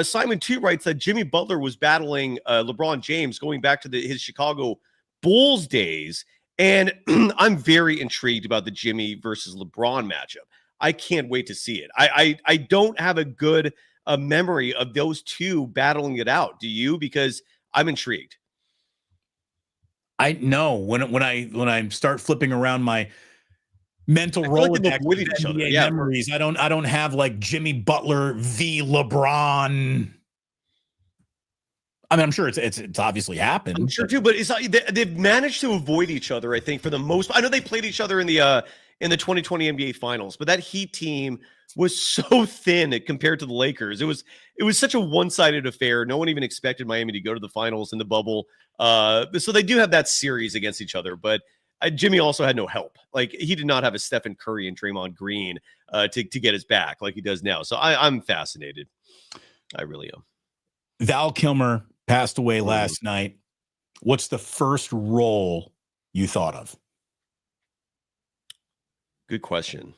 Simon 2 writes that Jimmy Butler was battling LeBron James going back to his Chicago Bulls days. And I'm very intrigued about the Jimmy versus LeBron matchup. I can't wait to see it. I don't have a good memory of those two battling it out. Do you? Because I'm intrigued.
I know when I start flipping around my mental Rolodex of NBA memories, I don't have like Jimmy Butler v LeBron. I mean, I'm sure it's obviously happened.
I'm sure too, but it's not, they've managed to avoid each other. I think for the most. I know they played each other in the 2020 NBA Finals, but that Heat team was so thin compared to the Lakers. It was such a one-sided affair. No one even expected Miami to go to the finals in the bubble. So they do have that series against each other, but Jimmy also had no help. Like he did not have a Stephen Curry and Draymond Green to get his back like he does now. So I'm fascinated. I really am.
Val Kilmer passed away last night. What's the first role you thought of?
Good question.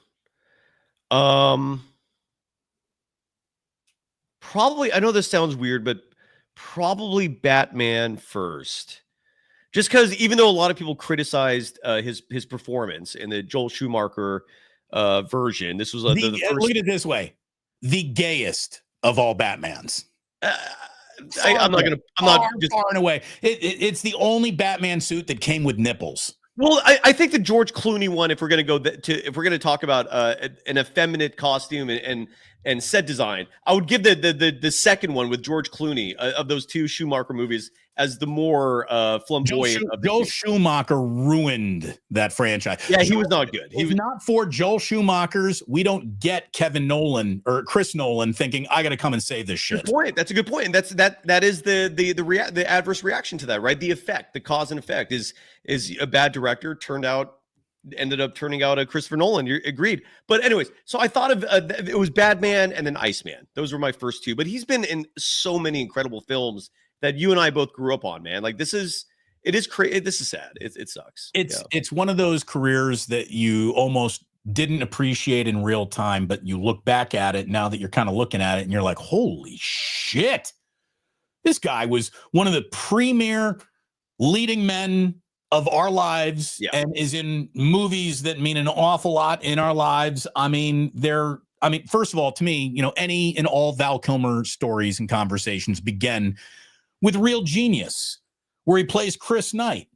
Probably, I know this sounds weird, but probably Batman first. Just because even though a lot of people criticized his performance in the Joel Schumacher version, this was the first.
Look at it this way: the gayest of all Batmans.
I'm not
far and away. It's the only Batman suit that came with nipples.
Well, I think the George Clooney one, if we're going to talk about an effeminate costume and set design, I would give the second one with George Clooney of those two Schumacher movies as the more flamboyant.
Joel Schumacher ruined that franchise.
Yeah, he was not good.
If not for Joel Schumacher's, we don't get Kevin Nolan or Chris Nolan thinking, I got to come and save this shit.
Good point. That's a good point. And that is the adverse reaction to that, right? The effect, the cause and effect is a bad director ended up turning out a Christopher Nolan. You agreed. But anyways, so I thought of it was Batman and then Iceman. Those were my first two. But he's been in so many incredible films that you and I both grew up on, man. Like this is crazy. This is sad. It sucks.
It's one of those careers that you almost didn't appreciate in real time, but you look back at it now that you're kind of looking at it and you're like, holy shit. This guy was one of the premier leading men of our lives and is in movies that mean an awful lot in our lives. I mean, first of all, to me, any and all Val Kilmer stories and conversations begin with real genius, where he plays Chris Knight.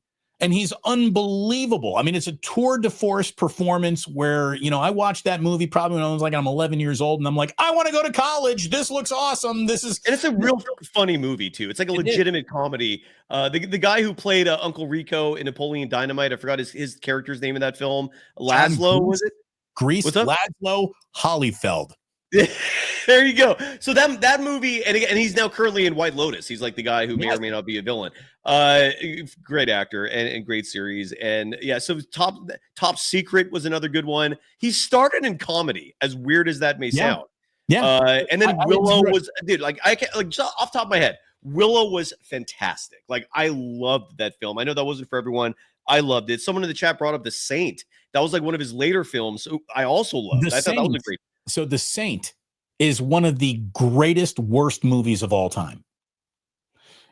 And he's unbelievable. I mean, it's a tour de force performance where, I watched that movie probably when I was I'm 11 years old, and I'm like, I want to go to college. This looks awesome. And it's
a real funny movie too. It's like a legitimate comedy. The guy who played Uncle Rico in Napoleon Dynamite, I forgot his character's name in that film. Laszlo, was it?
Laszlo Holyfeld.
There you go. So that movie, and he's now currently in White Lotus. He's like the guy who may or may not be a villain. Great actor and great series. And yeah, so Top Secret was another good one. He started in comedy, as weird as that may sound.
Yeah.
And then Willow was, dude, I can't just off the top of my head, Willow was fantastic. I loved that film. I know that wasn't for everyone. I loved it. Someone in the chat brought up The Saint. That was one of his later films. I also loved. I thought that was a great.
So The Saint is one of the greatest, worst movies of all time.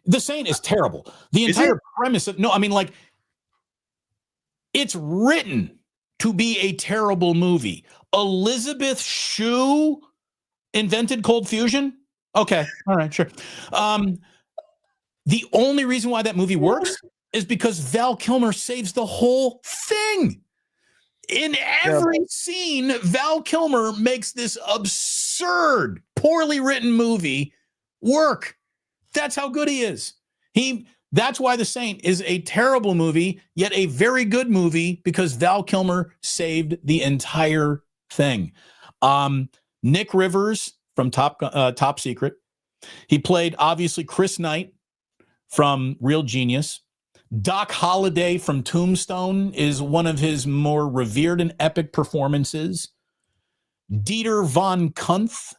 The Saint is terrible. The entire premise of, it's written to be a terrible movie. Elizabeth Shue invented cold fusion. Okay. All right, sure. The only reason why that movie works is because Val Kilmer saves the whole thing. In every scene, Val Kilmer makes this absurd, poorly written movie work. That's how good he is. That's why The Saint is a terrible movie, yet a very good movie, because Val Kilmer saved the entire thing. Nick Rivers from Top Secret. He played, obviously, Chris Knight from Real Genius. Doc Holliday from Tombstone is one of his more revered and epic performances. Dieter von Kuntz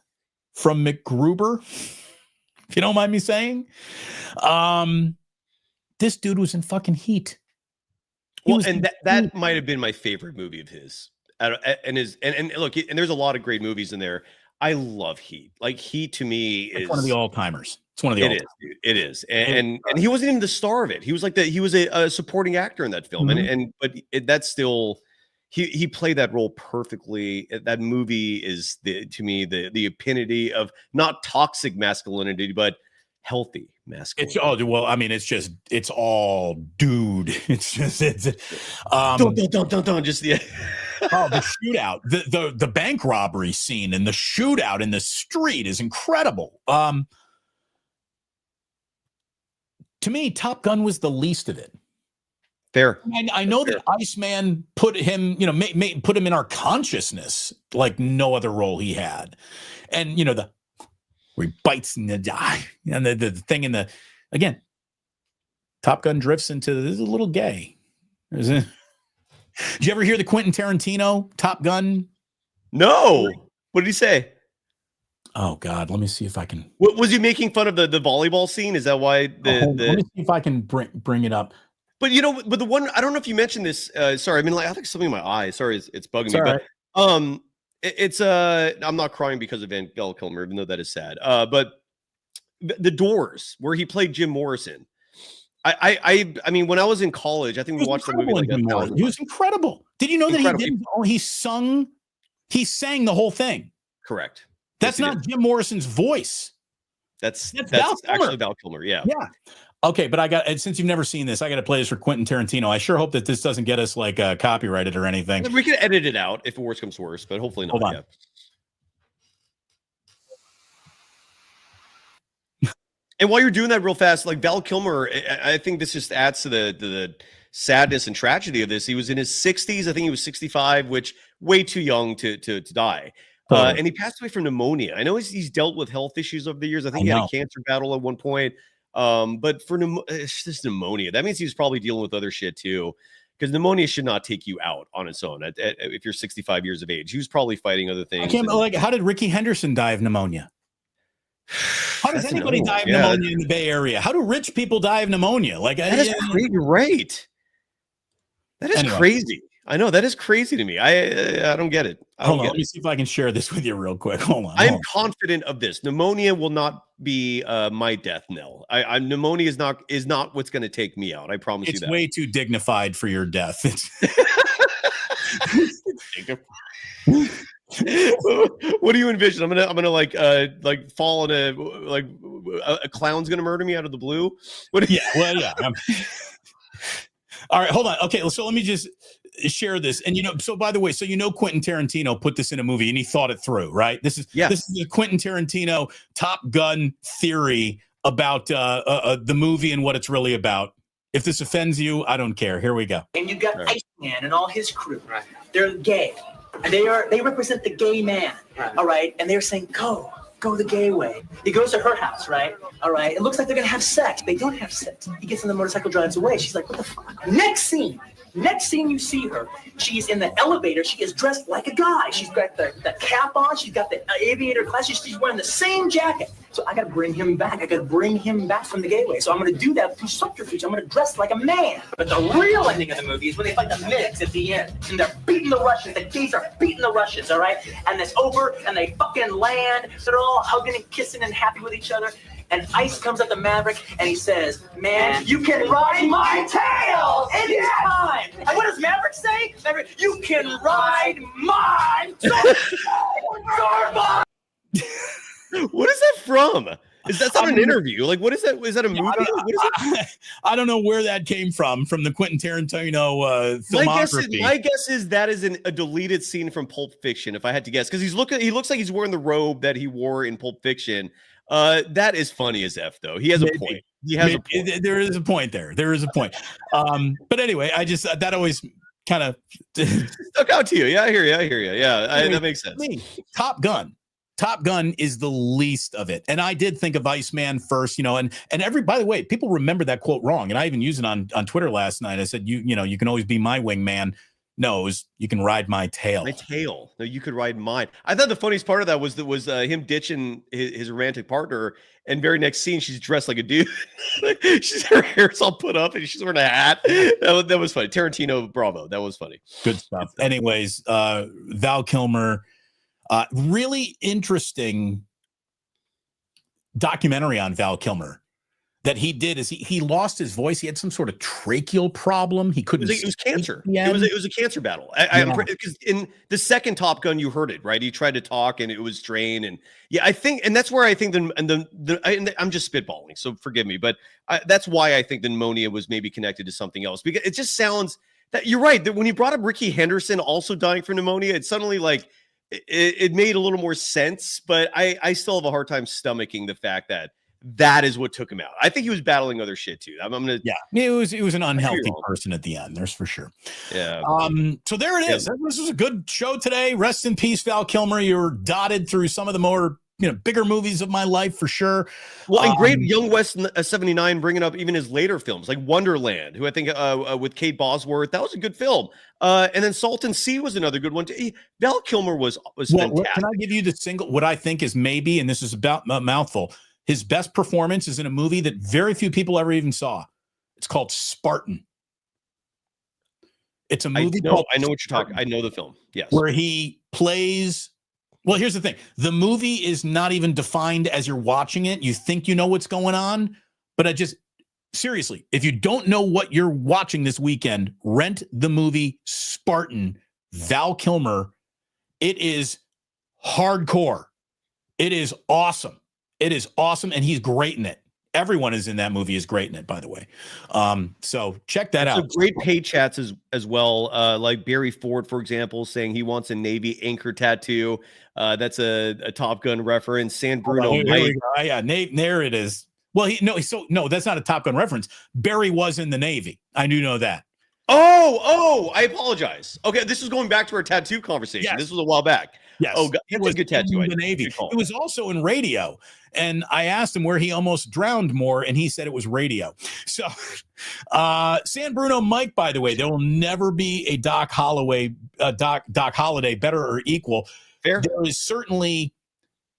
from MacGruber, if you don't mind me saying. This dude was in fucking Heat.
That might have been my favorite movie of his. And look, and there's a lot of great movies in there. I love Heat. Heat to me is
one of the all-timers. It's one of the
all-timers. Dude. It is. And he wasn't even the star of it. He was he was a supporting actor in that film. Mm-hmm. But that's still, he played that role perfectly. That movie is to me the epitome of not toxic masculinity, but healthy masculinity.
It's all dude. The shootout, the bank robbery scene and the shootout in the street is incredible. To me, Top Gun was the least of it.
Fair.
I know that Iceman put him, put him in our consciousness like no other role he had. And, where he bites and the thing in again, Top Gun drifts into, this is a little gay. Did you ever hear the Quentin Tarantino Top Gun?
No. What did he say?
Oh God, let me see if I can.
What was he making fun of the volleyball scene? Is that why
let me see if I can bring it up.
But but the one, I don't know if you mentioned this. Sorry, I think something in my eye. Sorry, it's bugging me.
Right.
But it's I'm not crying because of Val Kilmer, even though that is sad. But The Doors, where he played Jim Morrison. I mean, when I was in college, I think we watched the movie.
He was incredible. Did you know that he sang the whole thing?
Correct.
That's not Jim Morrison's voice.
That's actually Val Kilmer. Yeah.
Yeah. Okay, but since you've never seen this, I got to play this for Quentin Tarantino. I sure hope that this doesn't get us copyrighted or anything.
We can edit it out if worse comes worse, but hopefully not.
Hold on.
Yeah. And while you're doing that real fast, Val Kilmer, I think this just adds to the sadness and tragedy of this. He was in his 60s. I think he was 65, which way too young to die. And he passed away from pneumonia. I know he's dealt with health issues over the years. I think he had a cancer battle at one point. But it's just pneumonia. That means he was probably dealing with other shit too, because pneumonia should not take you out on its own. If you're 65 years of age, he was probably fighting other things.
How did Ricky Henderson die of pneumonia? How does anybody die of pneumonia in the Bay Area? How do rich people die of pneumonia?
That is crazy. You're right. That is crazy. I know, that is crazy to me. I don't get it.
Hold on, let me see if I can share this with you real quick. Hold on.
I am confident of this. Pneumonia will not be my death knell. Pneumonia is not what's going to take me out. I promise you that.
It's way too dignified for your death.
What do you envision? I'm gonna like fall in a clown's gonna murder me out of the blue.
Yeah, well, yeah. All right, hold on. Okay, so let me just share this. And so by the way, so Quentin Tarantino put this in a movie and he thought it through, right? This is the Quentin Tarantino Top Gun theory about the movie and what it's really about. If this offends you, I don't care. Here we go.
And you got Iceman and all his crew. Right. They're gay. And they represent the gay man. Right. All right. And they're saying, go the gay way. He goes to her house, right? All right. It looks like they're gonna have sex. They don't have sex. He gets on the motorcycle, drives away. She's like, what the fuck? Next scene you see her. She's in the elevator. She is dressed like a guy. She's got the cap on. She's got the aviator glasses. She's wearing the same jacket. So I got to bring him back. I got to bring him back from the gay way. So I'm going to do that through subterfuge. I'm going to dress like a man. But the real ending of the movie is when they fight the MiGs at the end. And they're beating the Russians. The gays are beating the Russians, all right? And it's over, and they fucking land. They're all hugging and kissing and happy with each other. And Ice comes up to Maverick, and he says, man, you can ride my tail anytime. And what does Maverick say? Maverick, you can ride mine.
What is that from? That's not an interview. Like, what is that? Is that a movie?
I don't know where that came from the Quentin Tarantino filmography.
My guess is that is a deleted scene from Pulp Fiction, if I had to guess, because he looks like he's wearing the robe that he wore in Pulp Fiction. That is funny as F, though. He has a point. A point.
There is a point there. There is a point. But anyway, I just that always kind of
stuck out to you. Yeah, I hear you. Yeah, that makes sense.
Top Gun is the least of it. And I did think of Iceman first, and by the way, people remember that quote wrong. And I even used it on Twitter last night. I said, you can always be my wingman. No, you can ride my tail. My tail.
No, you could ride mine. I thought the funniest part of that was him ditching his romantic partner, and very next scene, she's dressed like a dude. Her hair's all put up, and she's wearing a hat. That was funny. Tarantino, bravo. That was funny.
Good stuff. Anyways, Val Kilmer, really interesting documentary on Val Kilmer. That he did is he lost his voice. He had some sort of tracheal problem. He couldn't.
It was cancer. It was a cancer battle. Because in the second Top Gun, you heard it, right? He tried to talk and it was strained. And yeah, I think, and that's where I think I'm just spitballing, so forgive me, but that's why I think the pneumonia was maybe connected to something else, because it just sounds that you're right. That when you brought up Ricky Henderson also dying from pneumonia, it suddenly it made a little more sense. But I still have a hard time stomaching the fact that is what took him out. I think he was battling other shit too.
It was an unhealthy person at the end. There's for sure.
Yeah.
So there it is. This was a good show today. Rest in peace, Val Kilmer. You're dotted through some of the more bigger movies of my life for sure.
Well, and great Young West 79 bringing up even his later films like Wonderland, who I think with Kate Bosworth, that was a good film. And then Salton Sea was another good one too. Val Kilmer was fantastic.
Can I give you the single? What I think is maybe, and this is about a mouthful. His best performance is in a movie that very few people ever even saw. It's called Spartan. It's a movie.
I know what you're talking. I know the film. Yes.
Where he plays. Well, here's the thing. The movie is not even defined as you're watching it. You think you know what's going on, but seriously, if you don't know what you're watching this weekend, rent the movie Spartan, Val Kilmer. It is hardcore. It is awesome. It is awesome, and he's great in it. Everyone is in that movie is great in it, by the way. So check that out.
Great paid chats as well. Like Barry Ford, for example, saying he wants a Navy anchor tattoo. That's a Top Gun reference. San Bruno.
Yeah, there it is. Well, no, that's not a Top Gun reference. Barry was in the Navy. I do know that.
Oh, I apologize. Okay, this is going back to our tattoo conversation.
Yes.
This was a while back.
Yes.
Oh, God. It was a good tattoo.
In the Navy. It was also in radio. And I asked him where he almost drowned more, and he said it was radio. So, San Bruno Mike, by the way, there will never be a Doc Holliday better or equal.
Fair.
There is certainly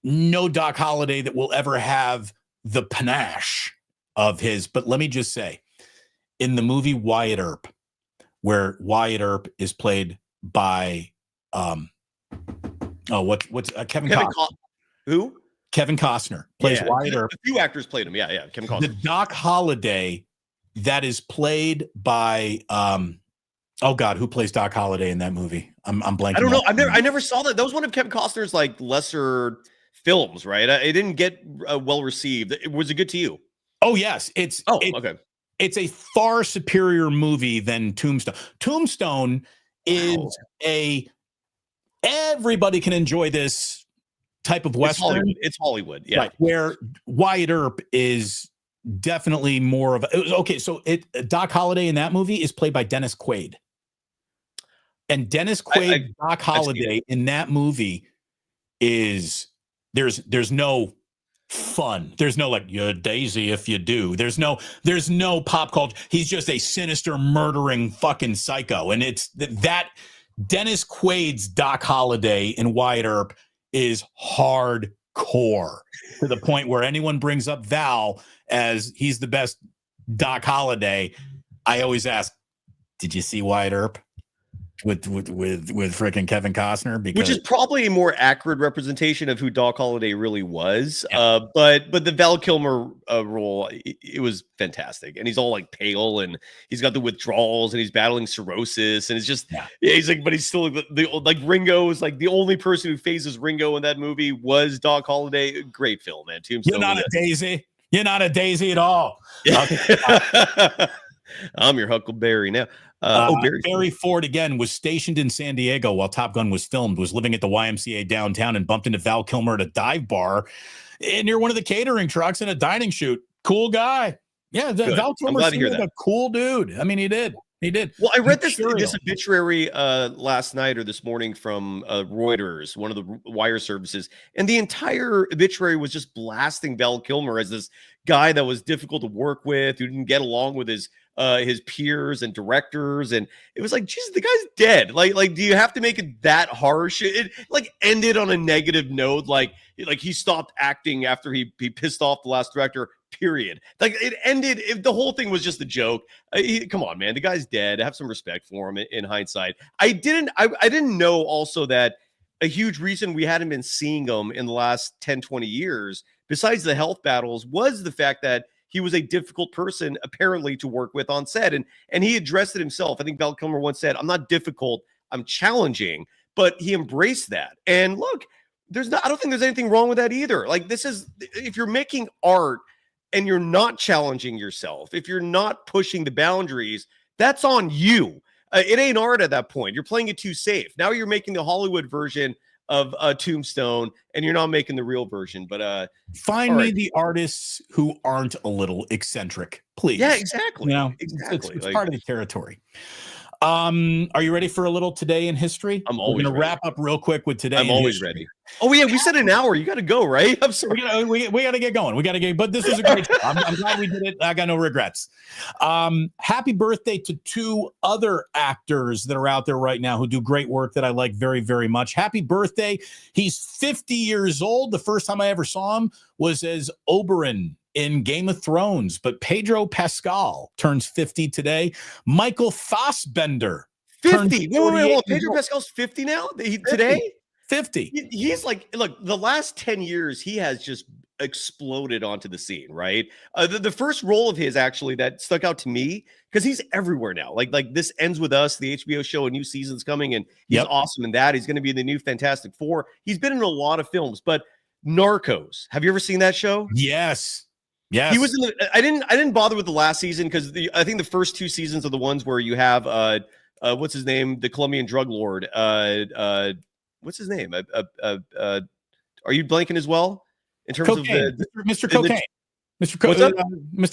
no Doc Holliday that will ever have the panache of his. But let me just say, in the movie Wyatt Earp, where Wyatt Earp is played by Kevin Costner.
Who?
Kevin Costner plays Wyatt Earp.
A few actors played him. Yeah. Kevin Costner.
The Doc Holliday that is played by Oh God, who plays Doc Holliday in that movie? I'm blanking.
I don't know.
out.
I never saw that. That was one of Kevin Costner's like lesser films, right? It didn't get well received. Was it good to you?
Oh yes,
okay.
It's a far superior movie than Tombstone. Tombstone is everybody can enjoy this type of Western.
It's Hollywood. Yeah.
Right, where Wyatt Earp is definitely more of a, okay. So Doc Holliday in that movie is played by Dennis Quaid, and Dennis Quaid, Doc Holliday in that movie is there's no fun. There's no like you're Daisy if you do. There's no pop culture. He's just a sinister, murdering fucking psycho, and it's that Dennis Quaid's Doc Holliday in Wyatt Earp is hardcore to the point where anyone brings up Val as he's the best Doc Holliday, I always ask, did you see Wyatt Earp with freaking Kevin Costner?
Which is probably a more accurate representation of who Doc Holliday really was. Yeah. But the Val Kilmer role, it was fantastic. And he's all like pale and he's got the withdrawals and he's battling cirrhosis. And it's just, he's like, but he's still like Ringo is like the only person who phases Ringo in that movie was Doc Holliday. Great film, man. Tombstone.
You're not a daisy. You're not a daisy at all.
I'm your Huckleberry now.
Barry Ford again was stationed in San Diego while Top Gun was filmed, was living at the YMCA downtown and bumped into Val Kilmer at a dive bar near one of the catering trucks in a dining shoot. Cool guy. Yeah, Val Kilmer seemed like a cool dude. I mean, he did.
Well, I read this obituary last night or this morning from Reuters, one of the wire services, and the entire obituary was just blasting Val Kilmer as this guy that was difficult to work with, who didn't get along with his peers and directors, and it was like, Jesus, the guy's dead. Like, do you have to make it that harsh? It like ended on a negative note, like he stopped acting after he pissed off the last director. Period. Like it ended. The whole thing was just a joke. Come on, man. The guy's dead. Have some respect for him. In hindsight, I didn't know also that a huge reason we hadn't been seeing him in the last 10, 20 years, besides the health battles, was the fact that he was a difficult person apparently to work with on set, and he addressed it himself. I think Val Kilmer once said, "I'm not difficult. I'm challenging," but he embraced that. And look, I don't think there's anything wrong with that either. Like if you're making art and you're not challenging yourself, if you're not pushing the boundaries, that's on you. It ain't art at that point. You're playing it too safe. Now you're making the Hollywood version of Tombstone, and you're not making the real version. But
find me the artists who aren't a little eccentric, please.
Yeah, exactly.
You know,
exactly.
It's part of the territory. Are you ready for a little Today in History?
I'm always
We're going to wrap up real quick with Today.
I'm always ready. Oh yeah, we said an hour. You got to go, right? I'm sorry.
We got to get going. But this is a great show. I'm glad we did it. I got no regrets. Happy birthday to two other actors that are out there right now who do great work that I like very, very much. Happy birthday. He's 50 years old. The first time I ever saw him was as Oberyn in Game of Thrones, but Pedro Pascal turns 50 today. Michael Fassbender
50. Wait. Pedro Pascal's 50 now? Today?
50.
He's like, look, the last 10 years, he has just exploded onto the scene, right? The first role of his actually that stuck out to me, because he's everywhere now. Like This Ends With Us, the HBO show, a new season's coming, and he's awesome in that. He's going to be in the new Fantastic Four. He's been in a lot of films, but Narcos. Have you ever seen that show?
Yes. Yes.
He was in I didn't bother with the last season because I think the first two seasons are the ones where you have what's his name, the Colombian drug lord, what's his name? Are you blanking as well in terms
Cocaine.
of
Mr. Cocaine? Mr.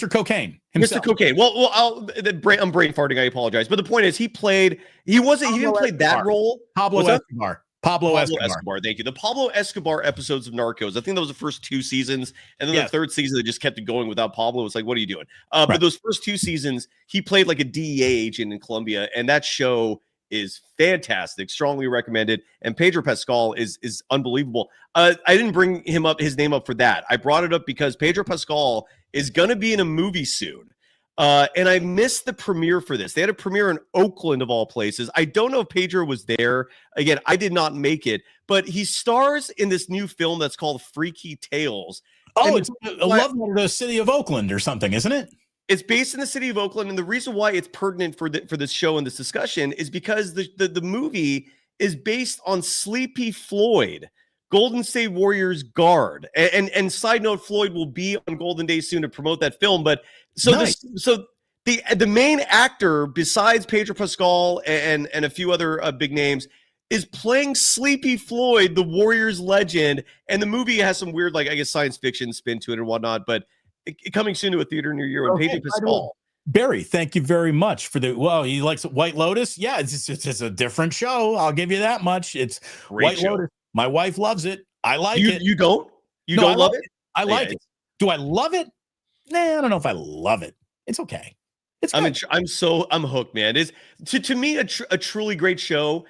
Cocaine himself.
Mr. Cocaine. Well, I'm brain farting. I apologize, but the point is, he didn't play that role.
Pablo Escobar. Pablo Escobar.
Thank you. The Pablo Escobar episodes of Narcos. I think that was the first two seasons, and then the third season they just kept it going without Pablo. It's like, what are you doing? But those first two seasons, he played like a DEA agent in Colombia, and that show is fantastic. Strongly recommended. And Pedro Pascal is unbelievable. I didn't bring his name up for that. I brought it up because Pedro Pascal is going to be in a movie soon. And I missed the premiere for this. They had a premiere in Oakland, of all places. I don't know if Pedro was there. Again, I did not make it, but he stars in this new film that's called Freaky Tales.
Oh, it's a love letter to the city of Oakland or something, isn't it?
It's based in the city of Oakland, and the reason why it's pertinent for this show and this discussion is because the movie is based on Sleepy Floyd, Golden State Warriors guard. And side note, Floyd will be on Golden Days soon to promote that film. But so
Nice.
the main actor, besides Pedro Pascal and a few other big names, is playing Sleepy Floyd, the Warriors legend. And the movie has some weird, like, I guess, science fiction spin to it and whatnot. But coming soon to a theater near you, and Pedro Pascal.
Barry, thank you very much for the. Well, he likes White Lotus. Yeah, it's a different show. I'll give you that much. It's
Great
White
show.
Lotus. My wife loves it. I like it.
You don't?
No,
Don't love it?
I like it. Do I love it? Nah, I don't know if I love it. It's okay. It's good.
I'm hooked, man. It's to me a truly great show.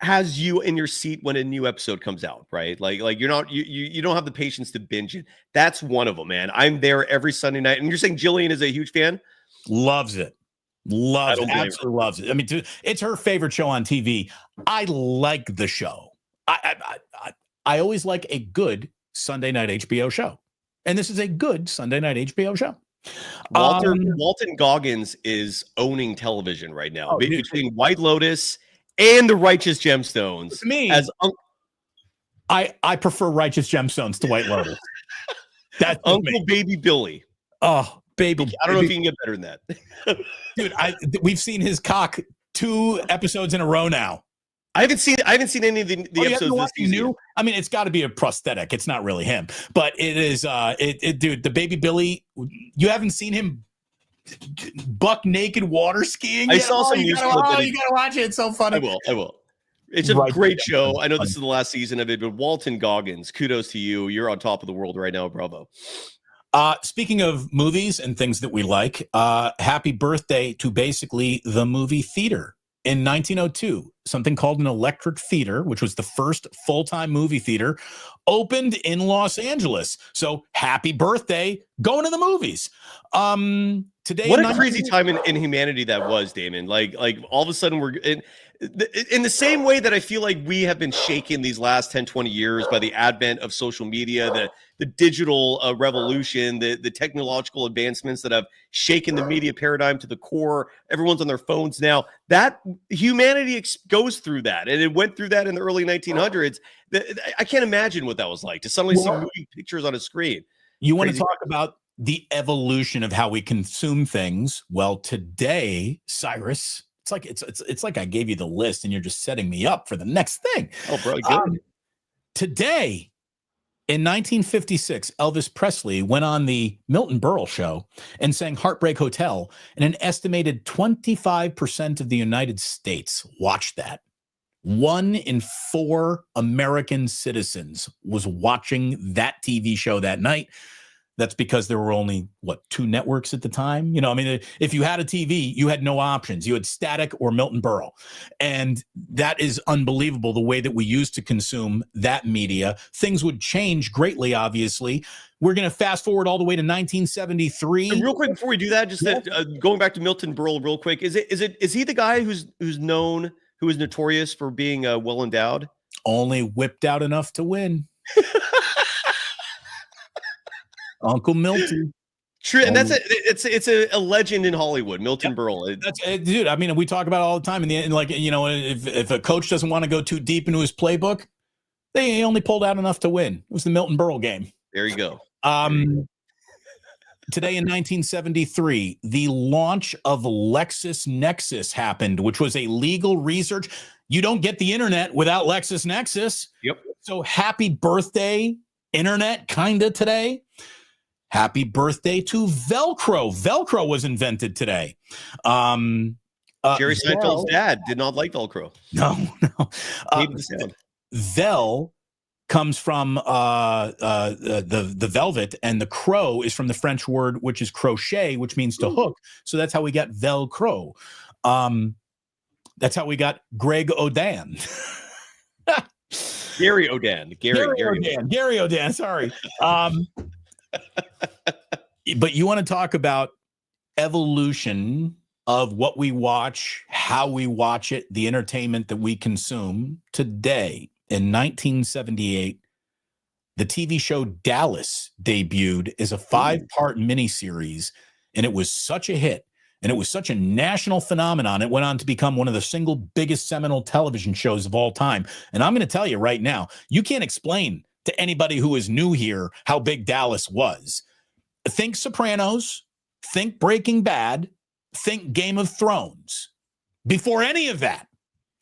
Has you in your seat when a new episode comes out, right? Like you're not you don't have the patience to binge it. That's one of them, man. I'm there every Sunday night. And you're saying Jillian is a huge fan?
Loves it. Absolutely loves it. I mean, it's her favorite show on TV. I like the show. I always like a good Sunday night HBO show. And this is a good Sunday night HBO show.
Walton Goggins is owning television right now between White Lotus and the Righteous Gemstones.
To me,
as
I prefer Righteous Gemstones to White Lotus. That's
Uncle Baby Billy.
Oh, baby!
I don't know if you can get better than that,
dude. We've seen his cock 2 episodes in a row now.
I haven't seen any of the episodes this season.
I mean, it's got to be a prosthetic. It's not really him, but it is. Dude, the Baby Billy. You haven't seen him buck naked water skiing.
I saw some news clip.
You gotta watch it. It's so funny.
I will. It's a great show. I know this is the last season of it, but Walton Goggins, kudos to you. You're on top of the world right now. Bravo.
Speaking of movies and things that we like, happy birthday to basically the movie theater. In 1902, something called an Electric Theater, which was the first full-time movie theater, opened in Los Angeles. So happy birthday, going to the movies. Today,
what a crazy time in humanity that was, Damon. Like all of a sudden we're in the same way that I feel like we have been shaken these last 10, 20 years by the advent of social media, the digital revolution, the technological advancements that have shaken the media paradigm to the core. Everyone's on their phones now. That humanity goes through that, and it went through that in the early 1900s. I can't imagine what that was like to suddenly see moving pictures on a screen.
You want to talk about the evolution of how we consume things? Well, today, Cyrus, it's like I gave you the list and you're just setting me up for the next thing.
Oh, bro, good.
Today, in 1956, Elvis Presley went on the Milton Berle show and sang Heartbreak Hotel, and an estimated 25% of the United States watched that. 1 in 4 American citizens was watching that TV show that night. That's because there were only, 2 networks at the time? You know, I mean, if you had a TV, you had no options. You had Static or Milton Berle. And that is unbelievable, the way that we used to consume that media. Things would change greatly, obviously. We're going to fast forward all the way to 1973.
And real quick, before we do that, just going back to Milton Berle real quick, is he the guy who is notorious for being well endowed?
Only whipped out enough to win. Uncle Milton.
True, and it's a legend in Hollywood, Milton Berle.
Dude, I mean, we talk about it all the time. In the end, like, you know, if a coach doesn't want to go too deep into his playbook, they only pulled out enough to win. It was the Milton Berle game.
There you go.
Today in 1973, the launch of LexisNexis happened, which was a legal research. You don't get the internet without LexisNexis.
Yep.
So happy birthday, internet, kinda today. Happy birthday to Velcro. Velcro was invented today.
Jerry Seinfeld's dad did not like Velcro.
No. Vel comes from the velvet, and the crow is from the French word, which is crochet, which means to hook. So that's how we got Velcro. That's how we got Greg Oden.
Gary Oden.
Gary Oden. Sorry. But you want to talk about evolution of what we watch, how we watch it, the entertainment that we consume. Today, in 1978, the TV show Dallas debuted as a 5-part miniseries and it was such a hit, and it was such a national phenomenon. It went on to become one of the single biggest seminal television shows of all time. And I'm going to tell you right now, you can't explain to anybody who is new here how big Dallas was. Think Sopranos, think Breaking Bad, think Game of Thrones. Before any of that,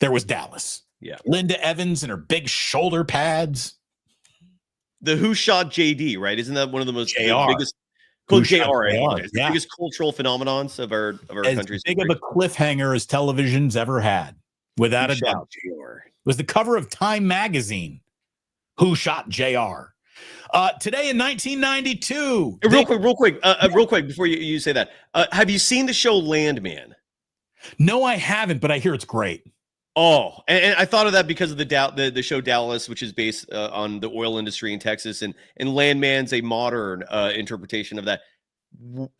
there was Dallas.
Yeah.
Linda Evans and her big shoulder pads.
The Who Shot JD, right? Isn't that one of the most
JR.
biggest JR,
Yeah.
the biggest cultural phenomenons of our country's
big of a cliffhanger as television's ever had, without a doubt.
JR.
It was the cover of Time magazine. Who Shot JR? Today in 1992.
Real quick, before you say that, have you seen the show Landman?
No, I haven't, but I hear it's great.
Oh, and I thought of that because of the show Dallas, which is based on the oil industry in Texas, and Landman's a modern interpretation of that.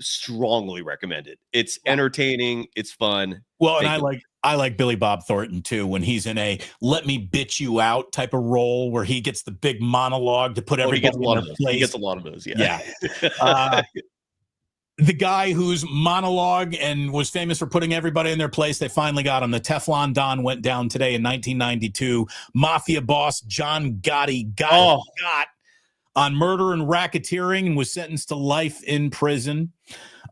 Strongly recommend it. It's entertaining. It's fun.
Well, and I like Billy Bob Thornton too, when he's in a "let me bitch you out" type of role where he gets the big monologue to put everybody in their place.
He gets a lot of those. Yeah.
The guy whose monologue and was famous for putting everybody in their place, they finally got him. The Teflon Don went down today in 1992. Mafia boss John Gotti got on murder and racketeering and was sentenced to life in prison.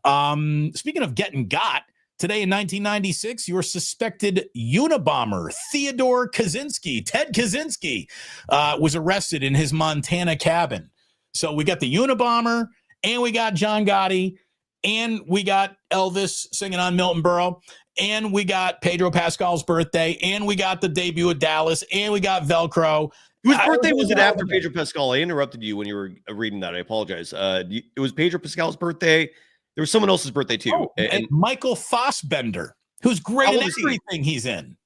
Speaking of getting got, today in 1996, your suspected Unabomber, Theodore Kaczynski, Ted Kaczynski, was arrested in his Montana cabin. So we got the Unabomber, and we got John Gotti, and we got Elvis singing on Milton Berle, and we got Pedro Pascal's birthday, and we got the debut of Dallas, and we got Velcro.
Whose birthday was it after Pedro Pascal? I interrupted you when you were reading that. I apologize. It was Pedro Pascal's birthday. There was someone else's birthday too.
Oh, and Michael Fassbender, who's great in everything he's in.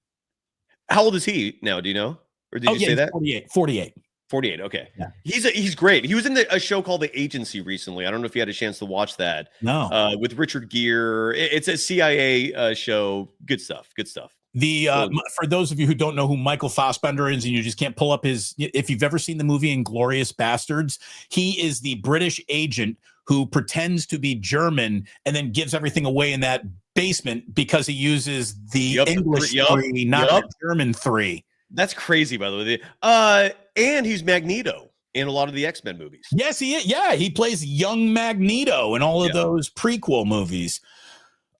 How old is he now? Do you know? Or did you say that?
48.
48. Okay.
Yeah.
He's great. He was in a show called The Agency recently. I don't know if you had a chance to watch that.
No.
With Richard Gere. It's a CIA show. Good stuff. For those of you who don't know who Michael Fassbender is, and you just can't pull up if you've ever seen the movie Inglourious Bastards, he is the British agent who pretends to be German and then gives everything away in that basement because he uses the English 3, not the German 3. That's crazy, by the way. And he's Magneto in a lot of the X-Men movies.
Yes, he is. Yeah, he plays young Magneto in all of those prequel movies.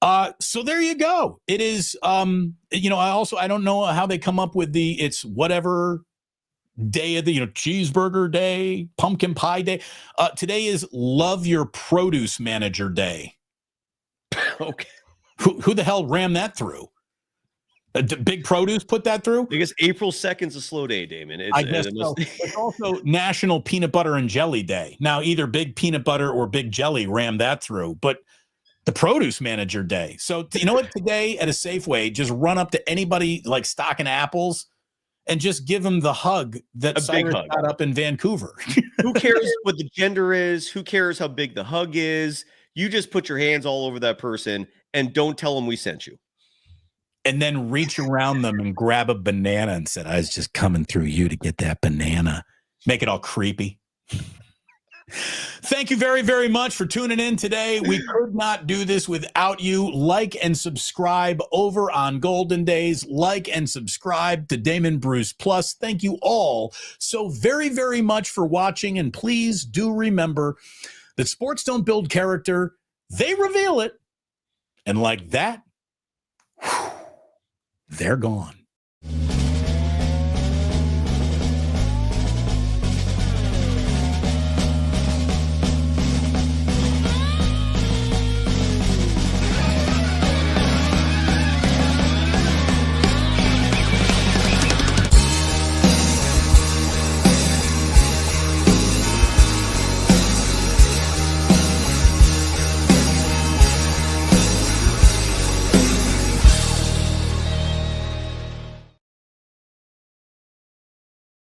So there you go. It is, I don't know how they come up with it's whatever day of the, cheeseburger day, pumpkin pie day. Today is Love Your Produce Manager Day.
Okay.
Who the hell rammed that through? Big Produce put that through?
I guess April 2nd's a slow day, Damon.
I guess so. It's also National Peanut Butter and Jelly Day. Now, either Big Peanut Butter or Big Jelly rammed that through, but the Produce Manager Day. So, you know what? Today at a Safeway, just run up to anybody like stocking apples and just give them the hug that Cyrus got up in Vancouver.
Who cares what the gender is? Who cares how big the hug is? You just put your hands all over that person and don't tell them we sent you.
And then reach around them and grab a banana and said, I was just coming through you to get that banana. Make it all creepy. Thank you very, very much for tuning in today. We could not do this without you. Like and subscribe over on Golden Days. Like and subscribe to Damon Bruce Plus. Thank you all so very, very much for watching. And please do remember that sports don't build character. They reveal it. And like that, they're gone.